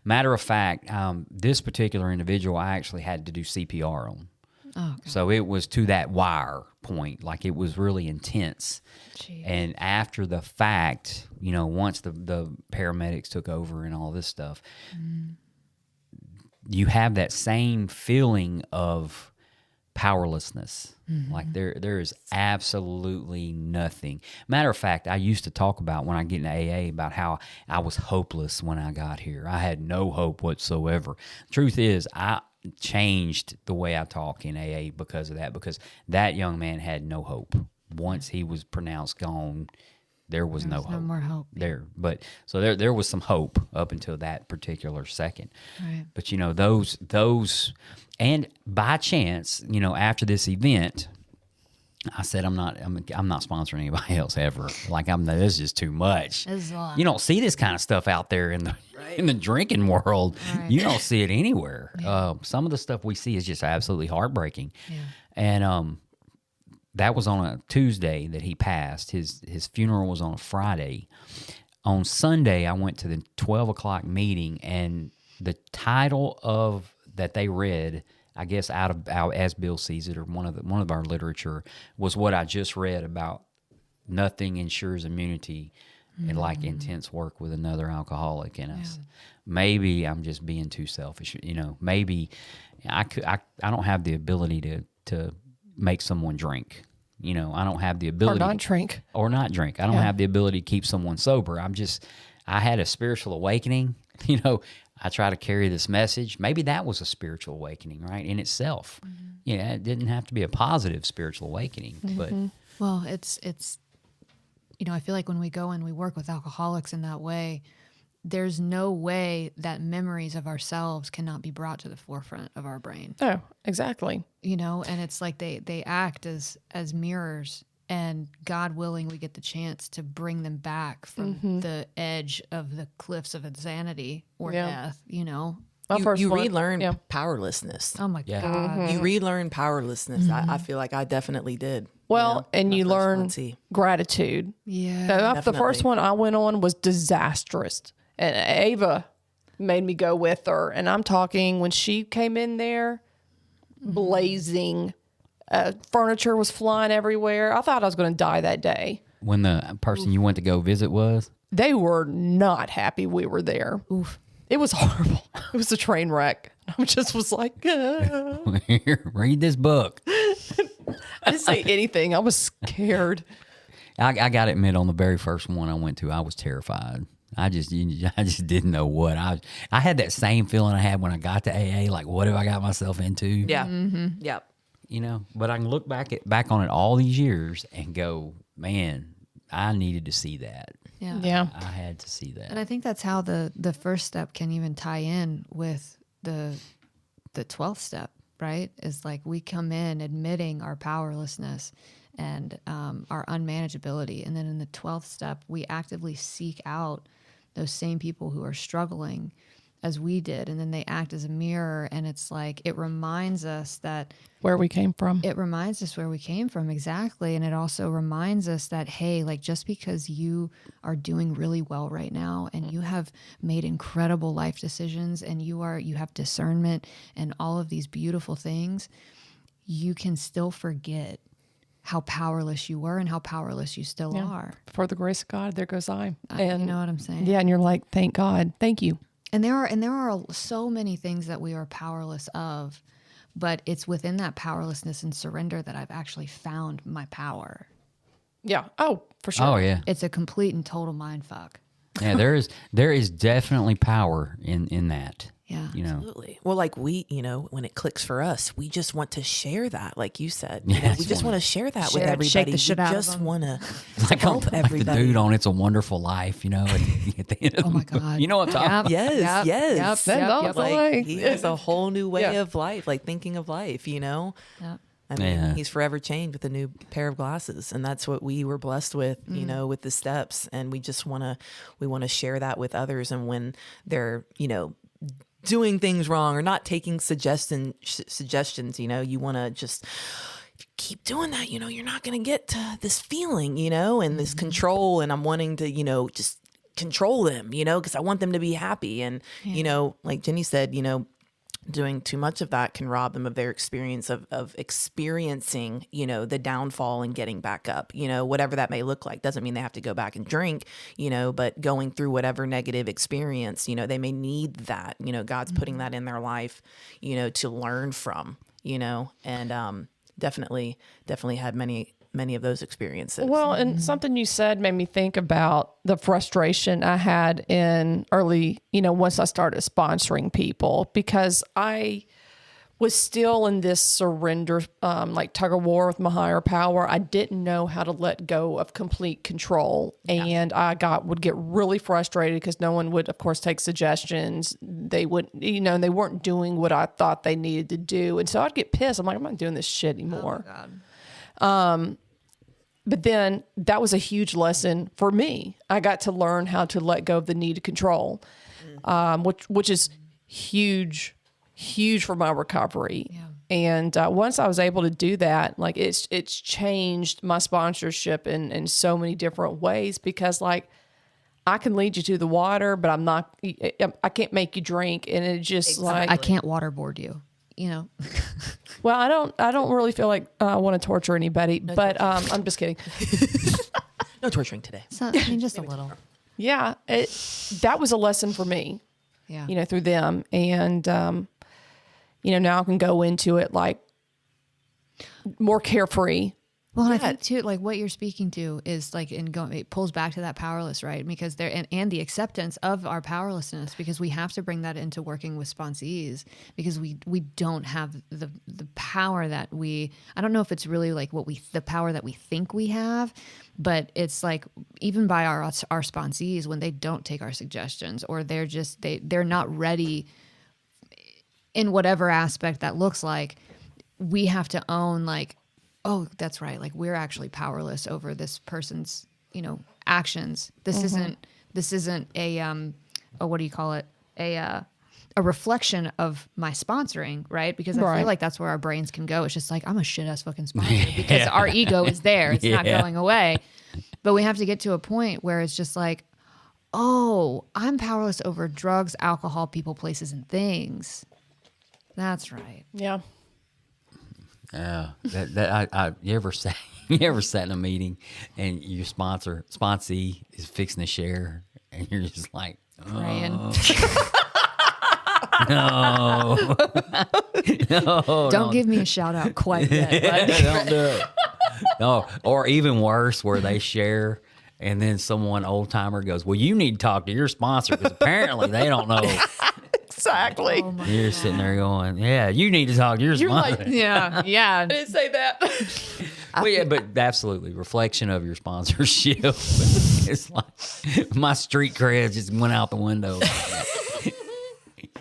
S1: Matter of fact, this particular individual I actually had to do CPR on.
S3: Oh, okay.
S1: So it was to that wire point, like it was really intense.
S3: Jeez.
S1: And after the fact, once the paramedics took over and all this stuff, you have that same feeling of powerlessness. Like there is absolutely nothing. Matter of fact, I used to talk about when I get into AA about how I was hopeless when I got here. I had no hope whatsoever. Truth is, I changed the way I talk in AA because of that, because that young man had no hope. Once he was pronounced gone, there was no hope.
S3: No more hope.
S1: But so there was some hope up until that particular second.
S3: Right.
S1: But those and by chance, after this event, I said I'm not sponsoring anybody else ever. Like this is just too much.
S3: This is a lot.
S1: You don't see this kind of stuff out there in the drinking world.
S3: Right.
S1: You don't see it anywhere. Some of the stuff we see is just absolutely heartbreaking.
S3: Yeah.
S1: And that was on a Tuesday that he passed. His funeral was on a Friday. On Sunday, I went to the 12 o'clock meeting, and the title of that they read, I guess out of as Bill sees it, or one of our literature, was what I just read about nothing ensures immunity and like intense work with another alcoholic in us. Maybe I'm just being too selfish. Maybe I don't have the ability to make someone drink. I don't have the ability
S2: Or not drink.
S1: I don't have the ability to keep someone sober. I had a spiritual awakening. I try to carry this message. Maybe that was a spiritual awakening, right, in itself. It didn't have to be a positive spiritual awakening, but
S3: Well, it's I feel like when we go and we work with alcoholics in that way, there's no way that memories of ourselves cannot be brought to the forefront of our brain.
S2: Oh, exactly.
S3: And it's like they act as mirrors, and God willing, we get the chance to bring them back from the edge of the cliffs of insanity or death,
S2: My first
S4: You
S2: one-
S4: relearn powerlessness.
S3: Oh my
S1: Yeah.
S3: God.
S4: You relearn powerlessness. I feel like I definitely did.
S2: Well, and
S4: my
S2: you
S4: first
S2: learn
S4: Monty.
S2: gratitude.
S3: Yeah.
S2: The first
S4: Definitely.
S2: one I went on was disastrous. And Ava made me go with her. And I'm talking when she came in there, blazing, furniture was flying everywhere. I thought I was going to die that day.
S1: When the person you went to go visit was?
S2: They were not happy we were there.
S3: Oof.
S2: It was horrible. It was a train wreck. I just was like,
S1: Here, read this book.
S2: I didn't say anything. I was scared.
S1: I got to admit, on the very first one I went to, I was terrified. I just didn't know what I had that same feeling I had when I got to AA. Like, what have I got myself into?
S4: Yeah. Yep.
S1: But I can look back on it all these years and go, man, I needed to see that.
S3: Yeah.
S2: Yeah.
S1: I had to see that.
S3: And I think that's how the first step can even tie in with the 12th step, right? Is like we come in admitting our powerlessness and our unmanageability. And then in the 12th step, we actively seek out those same people who are struggling as we did. And then they act as a mirror. And it's like, it reminds us
S2: Where we came from.
S3: where we came from. Exactly. And it also reminds us that, hey, like just because you are doing really well right now and you have made incredible life decisions and you have discernment and all of these beautiful things, you can still forget how powerless you were and how powerless you still are.
S2: For the grace of God, there goes I.
S3: You know what I'm saying?
S2: Yeah, and you're like, thank God. Thank you.
S3: And there are so many things that we are powerless of, but it's within that powerlessness and surrender that I've actually found my power.
S2: Yeah. Oh, for sure.
S1: Oh yeah,
S3: It's a complete and total mind fuck.
S1: yeah. There is definitely power in that.
S3: Yeah.
S4: Absolutely. Well, like when it clicks for us, we just want to share that, like you said.
S1: Yeah,
S4: we just want to share that with
S3: Share it,
S4: everybody.
S3: shake the shit
S4: we
S3: out of
S4: just
S3: them.
S4: want to
S1: Like,
S4: help
S1: like the
S4: everybody.
S1: dude on It's a Wonderful Life, at the end of
S3: Oh my
S1: the movie.
S3: God.
S1: You know what I'm talking about?
S4: Yes, yes.
S2: That's awesome.
S4: Like he has a whole new way
S2: Yeah.
S4: of life, like thinking of life,
S3: Yep.
S4: I mean,
S1: Yeah.
S4: he's forever changed with a new pair of glasses, and that's what we were blessed with, with the steps. And we just want to share that with others. And when they're, doing things wrong or not taking suggestions, you want to just keep doing that. You're not going to get to this feeling, and this control. And I'm wanting to, just control them, because I want them to be happy. And, like Jenny said, doing too much of that can rob them of their experience of experiencing, the downfall and getting back up, whatever that may look like. Doesn't mean they have to go back and drink, but going through whatever negative experience, they may need that, God's putting that in their life, to learn from, and definitely had many of those experiences.
S2: Well, and something you said made me think about the frustration I had in early, once I started sponsoring people, because I was still in this surrender, like tug of war with my higher power. I didn't know how to let go of complete control. And I would get really frustrated because no one would, of course, take suggestions. They would, and they weren't doing what I thought they needed to do. And so I'd get pissed. I'm like, I'm not doing this shit anymore.
S3: Oh God.
S2: But then that was a huge lesson for me. I got to learn how to let go of the need to control, which is huge for my recovery.
S3: Yeah.
S2: And once I was able to do that, like it's changed my sponsorship in so many different ways, because like I can lead you to the water, but I can't make you drink. And it just like,
S3: I can't waterboard you.
S2: well, I don't really feel like I want to torture anybody, but I'm just kidding.
S4: No torturing today.
S3: So, just a little.
S2: Yeah, that was a lesson for me,
S3: Yeah.
S2: through them. And, now I can go into it like more carefree
S3: Well, and I think too, like what you're speaking to is like it pulls back to that powerless, right? Because and the acceptance of our powerlessness, because we have to bring that into working with sponsees, because we don't have the power that I don't know if it's really like the power that we think we have, but it's like even by our sponsees, when they don't take our suggestions, or they're not ready in whatever aspect that looks like, we have to own like, oh, that's right. Like we're actually powerless over this person's, actions. This isn't a what do you call it? A reflection of my sponsoring, right? Because I feel like that's where our brains can go. It's just like, I'm a shit ass fucking sponsor because our ego is there. It's not going away. But we have to get to a point where it's just like, oh, I'm powerless over drugs, alcohol, people, places, and things. That's right.
S2: Yeah.
S1: Yeah, you ever sat in a meeting and your sponsee is fixing to share and you're just like,
S3: Praying.
S1: no,
S3: Don't give me a shout out quite yet.
S1: don't do it. No, or even worse, where they share and then someone old timer goes, well, you need to talk to your sponsor because apparently they don't know.
S2: Exactly.
S3: Oh my
S1: You're sitting there going, yeah, you need to talk to your sponsor.
S2: like,
S3: Yeah.
S2: I didn't say that.
S1: Well, yeah, but absolutely, reflection of your sponsorship. It's like my street cred just went out the window.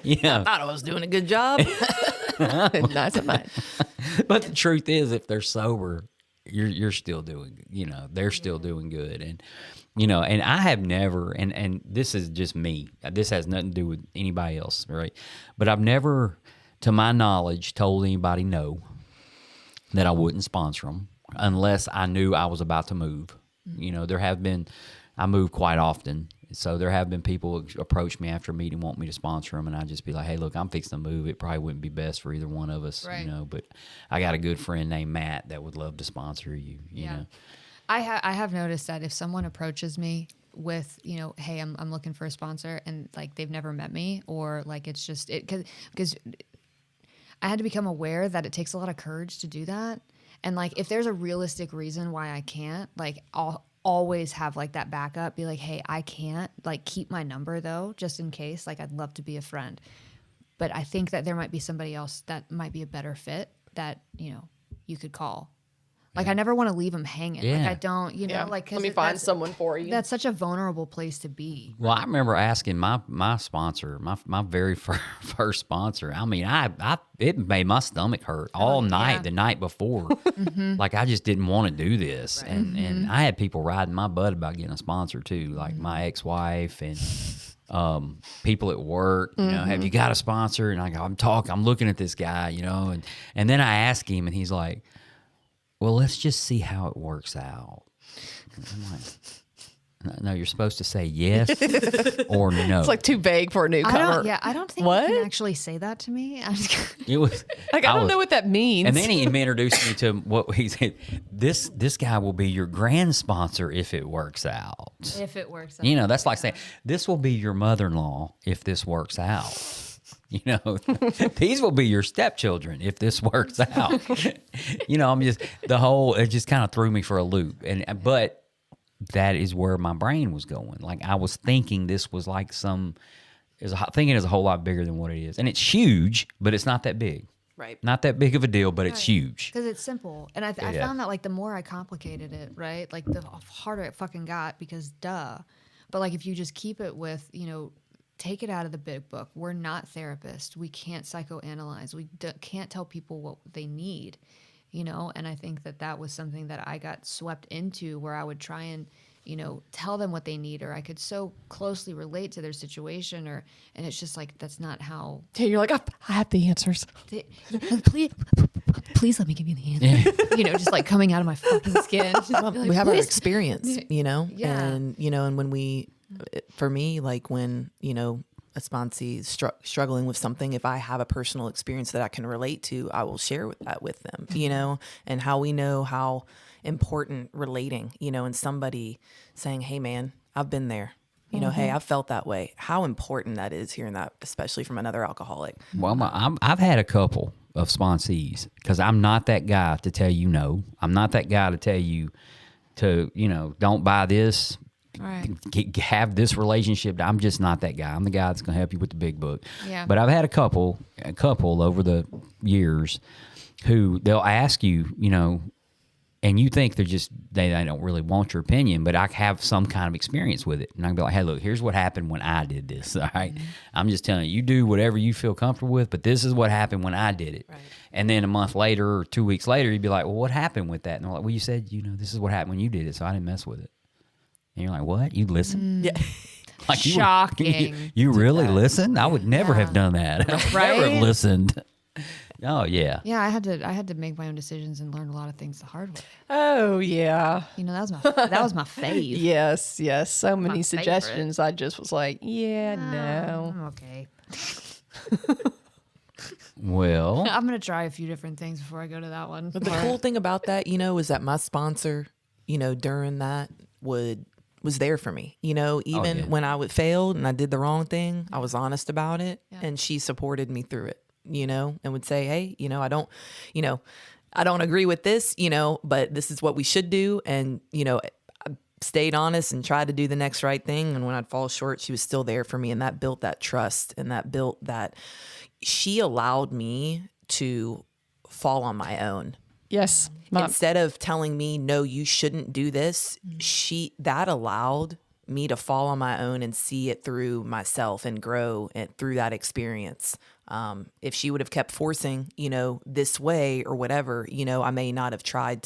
S1: Yeah,
S4: Thought I was doing a good job.
S2: Not so much.
S1: but the truth is, if they're sober, you're still doing. They're still doing good, and and I have never, and this is just me. This has nothing to do with anybody else, right? But I've never, to my knowledge, told anybody no that I wouldn't sponsor them unless I knew I was about to move. There have been, I move quite often. So there have been people approach me after a meeting, want me to sponsor them, and I'd just be like, hey, look, I'm fixing to move. It probably wouldn't be best for either one of us,
S3: Right.
S1: but I got a good friend named Matt that would love to sponsor you,
S3: Yeah.
S1: know.
S3: I have noticed that if someone approaches me with, hey, I'm looking for a sponsor, and like they've never met me, or like it's just because I had to become aware that it takes a lot of courage to do that. And like if there's a realistic reason why I can't, like I'll always have like that backup, be like, hey, I can't, like keep my number though, just in case. Like I'd love to be a friend. But I think that there might be somebody else that might be a better fit that, you could call. Like, I never want to leave them hanging.
S1: Yeah.
S3: Like, I don't, like, 'cause
S2: let me find someone for you.
S3: that's such a vulnerable place to be.
S1: Well, I remember asking my sponsor, my very first sponsor. I mean, it made my stomach hurt all night the night before. Like I just didn't want to do this, and I had people riding my butt about getting a sponsor too, like my ex-wife and people at work. Have you got a sponsor? And I go, I'm looking at this guy, and then I ask him, and he's like, well, let's just see how it works out. I'm like, no, you're supposed to say yes or no.
S2: It's like too vague for a newcomer.
S3: I don't think
S2: What?
S3: you can actually say that to me.
S1: It was
S2: Like, I don't know what that means.
S1: And then he introduced me to what he said. This guy will be your grand sponsor if it works out.
S3: If it works out.
S1: That's like saying this will be your mother-in-law if this works out. These will be your stepchildren if this works out. It just kind of threw me for a loop. But that is where my brain was going. Like I was thinking this was like thinking it's a whole lot bigger than what it is. And it's huge, but it's not that big.
S4: Right.
S1: Not that big of a deal, but it's huge.
S3: Because it's simple. And I found that, like, the more I complicated it, right, like, the harder it fucking got because duh. But, like, if you just keep it with, take it out of the big book. We're not therapists. We can't psychoanalyze. We can't tell people what they need, And I think that was something that I got swept into, where I would try and, tell them what they need, or I could so closely relate to their situation, and it's just like, that's not how.
S2: Yeah, you're like, I have the answers.
S3: Please let me give you the answer. Just like coming out of my fucking skin. Just be like,
S4: We have our
S3: "Please."
S4: experience,
S3: Yeah.
S4: and and when for me, like when a sponsee is struggling with something, if I have a personal experience that I can relate to, I will share that with them, and how we know how important relating, and somebody saying, hey man, I've been there, hey, I've felt that way, how important that is hearing that, especially from another alcoholic.
S1: Well, I've had a couple, of sponsees, because I'm not that guy to tell you no. I'm not that guy to tell you to, don't buy this,
S3: Right.
S1: have this relationship. I'm just not that guy. I'm the guy that's going to help you with the big book.
S3: Yeah.
S1: But I've had a couple over the years who they'll ask you, and you think they don't really want your opinion, but I have some kind of experience with it. And I can be like, hey, look, here's what happened when I did this. All right. I'm just telling you, you do whatever you feel comfortable with, but this is what happened when I did it.
S4: Right.
S1: And then a month later or 2 weeks later, you'd be like, well, what happened with that? And they're like, well, you said, this is what happened when you did it, so I didn't mess with it. And you're like, what? You listen?
S4: Yeah.
S1: Like you
S3: Shocking.
S1: You really listened? I would never have done that. I would never have
S3: Right?
S1: listened. Oh, yeah.
S3: Yeah, I had to make my own decisions and learn a lot of things the hard way.
S2: Oh yeah.
S3: That was my fave.
S2: Yes, yes. So many
S3: favorite.
S2: suggestions. I just was like, yeah, no.
S3: I'm okay.
S1: Well,
S3: I'm gonna try a few different things before I go to that one.
S4: But the cool thing about that, is that my sponsor, during that was there for me. Even
S1: yeah.
S4: when I would failed and I did the wrong thing, I was honest about it, and she supported me through it. And would say, hey, I don't agree with this, but this is what we should do, and I stayed honest and tried to do the next right thing. And when I'd fall short, she was still there for me, and that built that trust, and that built that. She allowed me to fall on my own.
S2: Yes.
S4: Instead of telling me, no, you shouldn't do this, that allowed me to fall on my own and see it through myself and grow through that experience. If she would have kept forcing, this way or whatever, I may not have got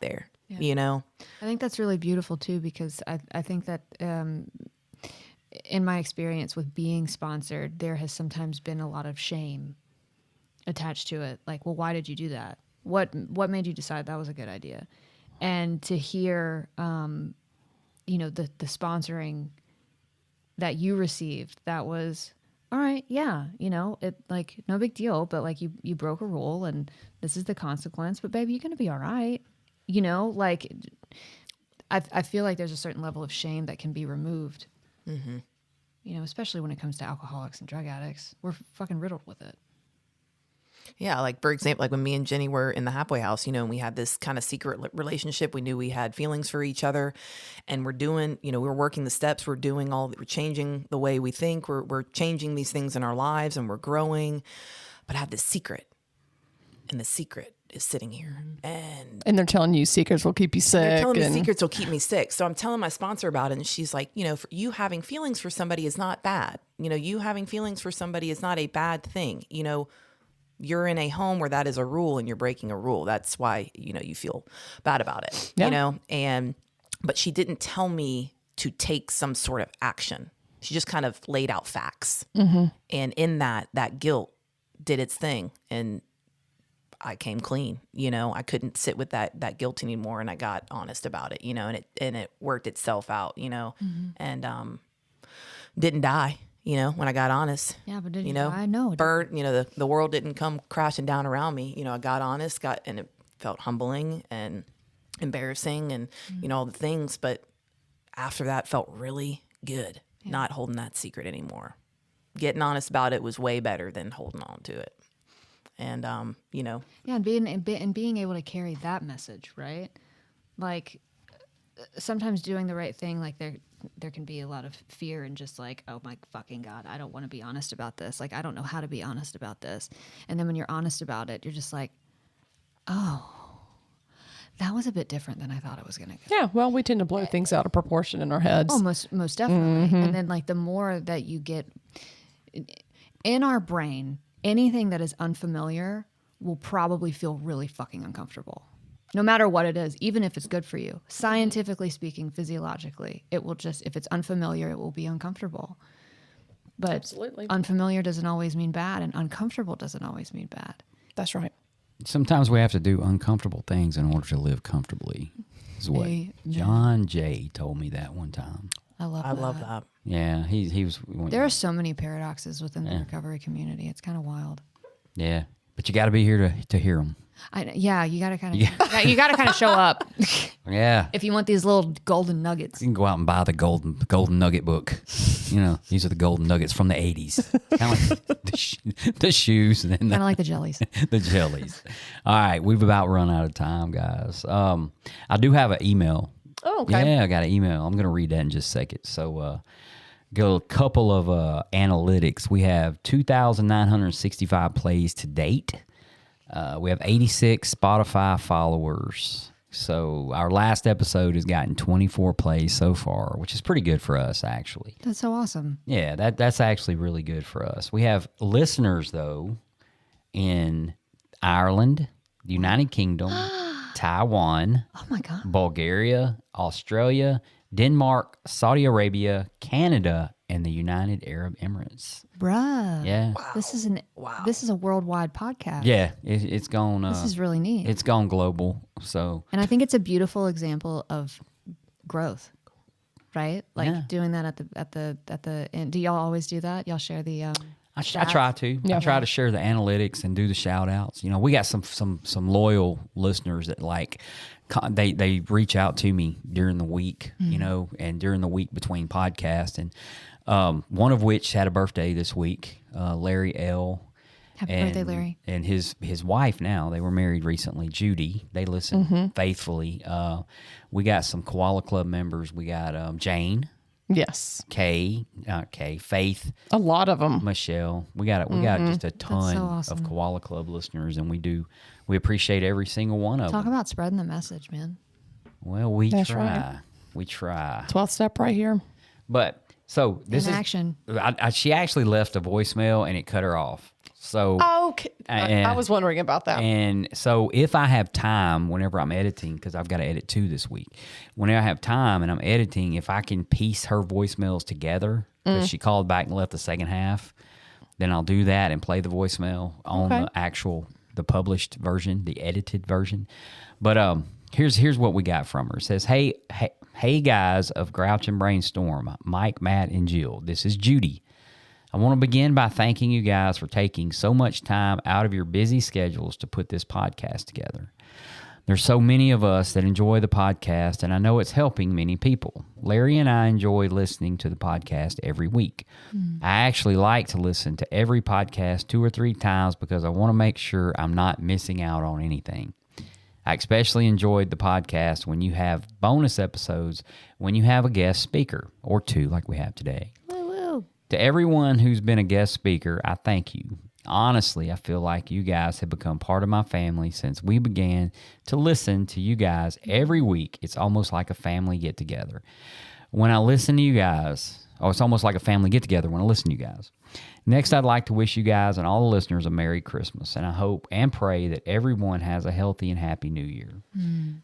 S4: there,
S3: I think that's really beautiful too, because I think that in my experience with being sponsored, there has sometimes been a lot of shame attached to it. Like, well, why did you do that? What made you decide that was a good idea? And to hear, the sponsoring that you received, that was, all right, yeah, it like no big deal, but like you broke a rule and this is the consequence, but baby, you're going to be all right. Like I feel like there's a certain level of shame that can be removed. Mm-hmm. Especially when it comes to alcoholics and drug addicts, we're fucking riddled with it.
S4: Yeah, like for example, like when me and Jenny were in the halfway house, and we had this kind of secret relationship. We knew we had feelings for each other, and we're doing, we're working the steps. We're changing the way we think. We're changing these things in our lives, and we're growing. But I have this secret, and the secret is sitting here, and
S2: they're telling you secrets will keep you sick.
S4: they're telling me secrets will keep me sick. So I'm telling my sponsor about it, and she's like, for you having feelings for somebody is not bad. You having feelings for somebody is not a bad thing. You're in a home where that is a rule and you're breaking a rule. That's why, you feel bad about it, but she didn't tell me to take some sort of action. She just kind of laid out facts. Mm-hmm. And in that guilt did its thing. And I came clean, I couldn't sit with that guilt anymore. And I got honest about it, and it worked itself out, mm-hmm. and, didn't die. When I got honest.
S3: Yeah, but did you die? No.
S4: Bird, the world didn't come crashing down around me. I got honest, and it felt humbling and embarrassing and, all the things. But after that felt really good, not holding that secret anymore. Getting honest about it was way better than holding on to it. And,
S3: Yeah, and being able to carry that message, right? Like, sometimes doing the right thing, like there can be a lot of fear and just like, oh my fucking God, I don't want to be honest about this. Like, I don't know how to be honest about this. And then when you're honest about it, you're just like, oh, that was a bit different than I thought it was going to go.
S2: Yeah, well, we tend to blow things out of proportion in our heads.
S3: Oh, most definitely. Mm-hmm. And then like the more that you get in our brain, anything that is unfamiliar will probably feel really fucking uncomfortable. No matter what it is, even if it's good for you. Scientifically speaking, physiologically, it will just, if it's unfamiliar, it will be uncomfortable. But
S2: Absolutely.
S3: Unfamiliar doesn't always mean bad, and uncomfortable doesn't always mean bad.
S2: That's right.
S1: Sometimes we have to do uncomfortable things in order to live comfortably. Is what
S3: Amen.
S1: John Jay told me that one time.
S3: I love that.
S1: Yeah, he was.
S3: There are so many paradoxes within the recovery community. It's kind of wild.
S1: Yeah, But you got to be here to hear them.
S3: You gotta kind of show up
S1: Yeah.
S3: if you want these little golden nuggets.
S1: You can go out and buy the golden nugget book. These are the golden nuggets from the 80s. Kind of like the shoes and then
S3: Kind of like the jellies.
S1: the jellies. All right, we've about run out of time, guys. I do have an email.
S2: Oh, okay.
S1: Yeah, I got an email. I'm going to read that in just a second. So, go a couple of analytics. We have 2,965 plays to date. We have 86 Spotify followers. So our last episode has gotten 24 plays so far, which is pretty good for us, actually.
S3: That's so awesome.
S1: Yeah, that's actually really good for us. We have listeners, though, in Ireland, the United Kingdom, Taiwan,
S3: Oh my God.
S1: Bulgaria, Australia, Denmark, Saudi Arabia, Canada, and the United Arab Emirates.
S3: Bruh.
S1: Yeah.
S3: This is a worldwide podcast.
S1: Yeah, it's gone.
S3: This is really neat.
S1: It's gone global. So
S3: And I think it's a beautiful example of growth, right? Like
S1: Yeah.
S3: doing that at the end. Do y'all always do that? Y'all share the
S1: I try to.
S2: Yeah.
S1: I try to share the analytics and do the shout outs. We got some loyal listeners that they reach out to me during the week, and during the week between podcasts, and one of which had a birthday this week, Larry L.
S3: Happy birthday, Larry.
S1: And his wife now, they were married recently, Judy. They listen faithfully. We got some Koala Club members. We got Jane,
S2: Yes.
S1: Kay, Faith,
S2: A lot of them.
S1: Michelle. We got just a ton
S3: so awesome.
S1: of Koala Club listeners, and we appreciate every single one of
S3: Talk
S1: them.
S3: about spreading the message, man.
S1: Well, we
S2: That's
S1: try.
S2: right.
S1: We try.
S2: 12th step right here.
S1: But so this
S3: In
S1: is
S3: action.
S1: she actually left a voicemail and it cut her off. So
S2: Okay.
S1: And-
S2: I was wondering about that.
S1: And so if I have time, whenever I'm editing, because I've got to edit 2 this week, whenever I have time and I'm editing, if I can piece her voicemails together, because she called back and left the second half, then I'll do that and play the voicemail on the published version, the edited version. But here's what we got from her. It says, hey guys of Grouch and Brainstorm, Mike, Matt, and Jill. This is Judy. I want to begin by thanking you guys for taking so much time out of your busy schedules to put this podcast together. There's so many of us that enjoy the podcast, and I know it's helping many people. Larry and I enjoy listening to the podcast every week. I actually like to listen to every podcast 2 or 3 times because I want to make sure I'm not missing out on anything. I especially enjoyed the podcast when you have bonus episodes, when you have a guest speaker, or 2 like we have today. To everyone who's been a guest speaker, I thank you. Honestly, I feel like you guys have become part of my family since we began to listen to you guys every week. It's almost like a family get-together. When I listen to you guys, it's almost like a family get-together when I listen to you guys. Next, I'd like to wish you guys and all the listeners a Merry Christmas, and I hope and pray that everyone has a healthy and happy New Year.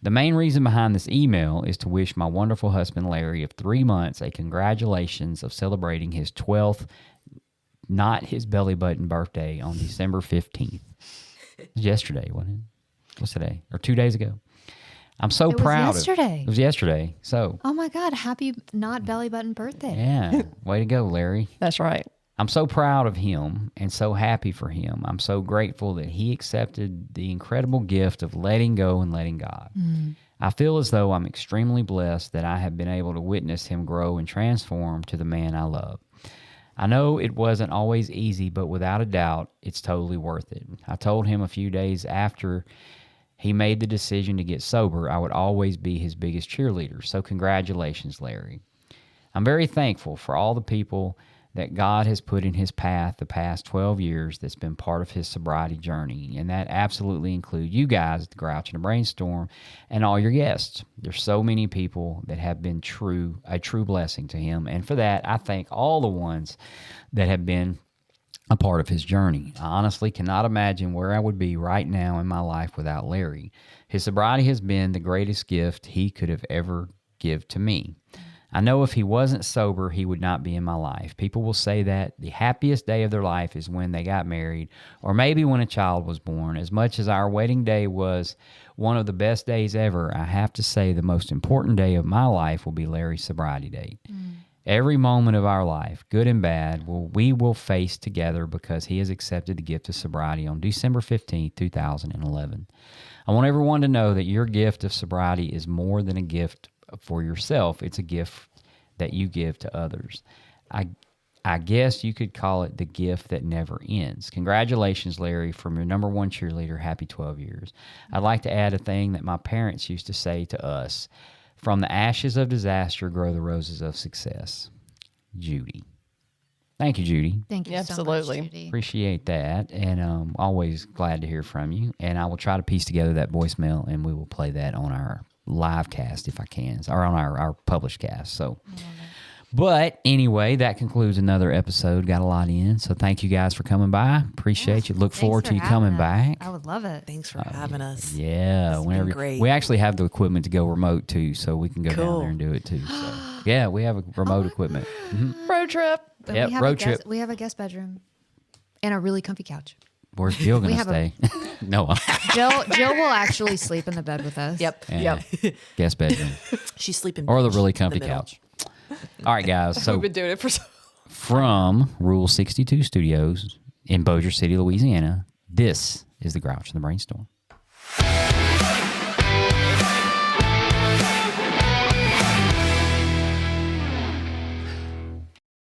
S1: The main reason behind this email is to wish my wonderful husband, Larry, of 3 months, a congratulations of celebrating his 12th, not his belly button birthday, on December 15th. It was yesterday, wasn't it? What's today? Or 2 days ago? I'm so proud.
S3: yesterday.
S1: It was yesterday. So,
S3: Oh my God. Happy not belly button birthday.
S1: yeah, way to go, Larry.
S2: That's right.
S1: I'm so proud of him and so happy for him. I'm so grateful that he accepted the incredible gift of letting go and letting God. I feel as though I'm extremely blessed that I have been able to witness him grow and transform to the man I love. I know it wasn't always easy, but without a doubt, it's totally worth it. I told him a few days after he made the decision to get sober, I would always be his biggest cheerleader. So congratulations, Larry. I'm very thankful for all the people that God has put in his path the past 12 years that's been part of his sobriety journey, and that absolutely include you guys at the Grouch and the Brainstorm and all your guests. There's so many people that have been a true blessing to him, and for that, I thank all the ones that have been a part of his journey. I honestly cannot imagine where I would be right now in my life without Larry. His sobriety has been the greatest gift he could have ever give to me. I know if he wasn't sober, he would not be in my life. People will say that the happiest day of their life is when they got married, or maybe when a child was born. As much as our wedding day was one of the best days ever, I have to say the most important day of my life will be Larry's sobriety date. Every moment of our life, good and bad, we will face together because he has accepted the gift of sobriety on December 15th, 2011. I want everyone to know that your gift of sobriety is more than a gift for yourself. It's a gift that you give to others. I guess you could call it the gift that never ends. Congratulations, Larry, from your number one cheerleader. Happy 12 years. I'd like to add a thing that my parents used to say to us. From the ashes of disaster grow the roses of success. Judy. Thank you, Judy.
S3: Thank you
S2: Absolutely.
S3: so much, Judy.
S1: Appreciate that. And always glad to hear from you. And I will try to piece together that voicemail, and we will play that on our live cast if I can, or on our published cast. So, but anyway, that concludes another episode. Got a lot in. So thank you guys for coming by. Appreciate you. Look
S3: Thanks
S1: forward
S3: for
S1: to you
S3: having
S1: coming
S3: us.
S1: back.
S3: I would love it.
S4: Thanks for having us.
S1: Yeah,
S4: It's
S1: whenever
S4: been great.
S1: we actually have the equipment to go remote too, so we can go down
S4: Cool.
S1: there and do it too. So yeah, we have a remote equipment.
S2: Road trip.
S3: But
S1: Yep,
S3: we have
S1: road
S3: a guest,
S1: trip.
S3: We have a guest bedroom and a really comfy couch.
S1: Where's Jill gonna
S3: have a-
S1: stay? No,
S3: Jill will actually sleep in the bed with us.
S4: Yep.
S1: yeah. Guest bedroom
S4: She's sleeping.
S1: or the
S4: bench
S1: really
S4: in
S1: comfy
S4: middle.
S1: couch. All right, guys. So
S2: We've been doing it for so
S1: from Rule 62 Studios in Bossier City, Louisiana, this is the Grouch and the Brainstorm.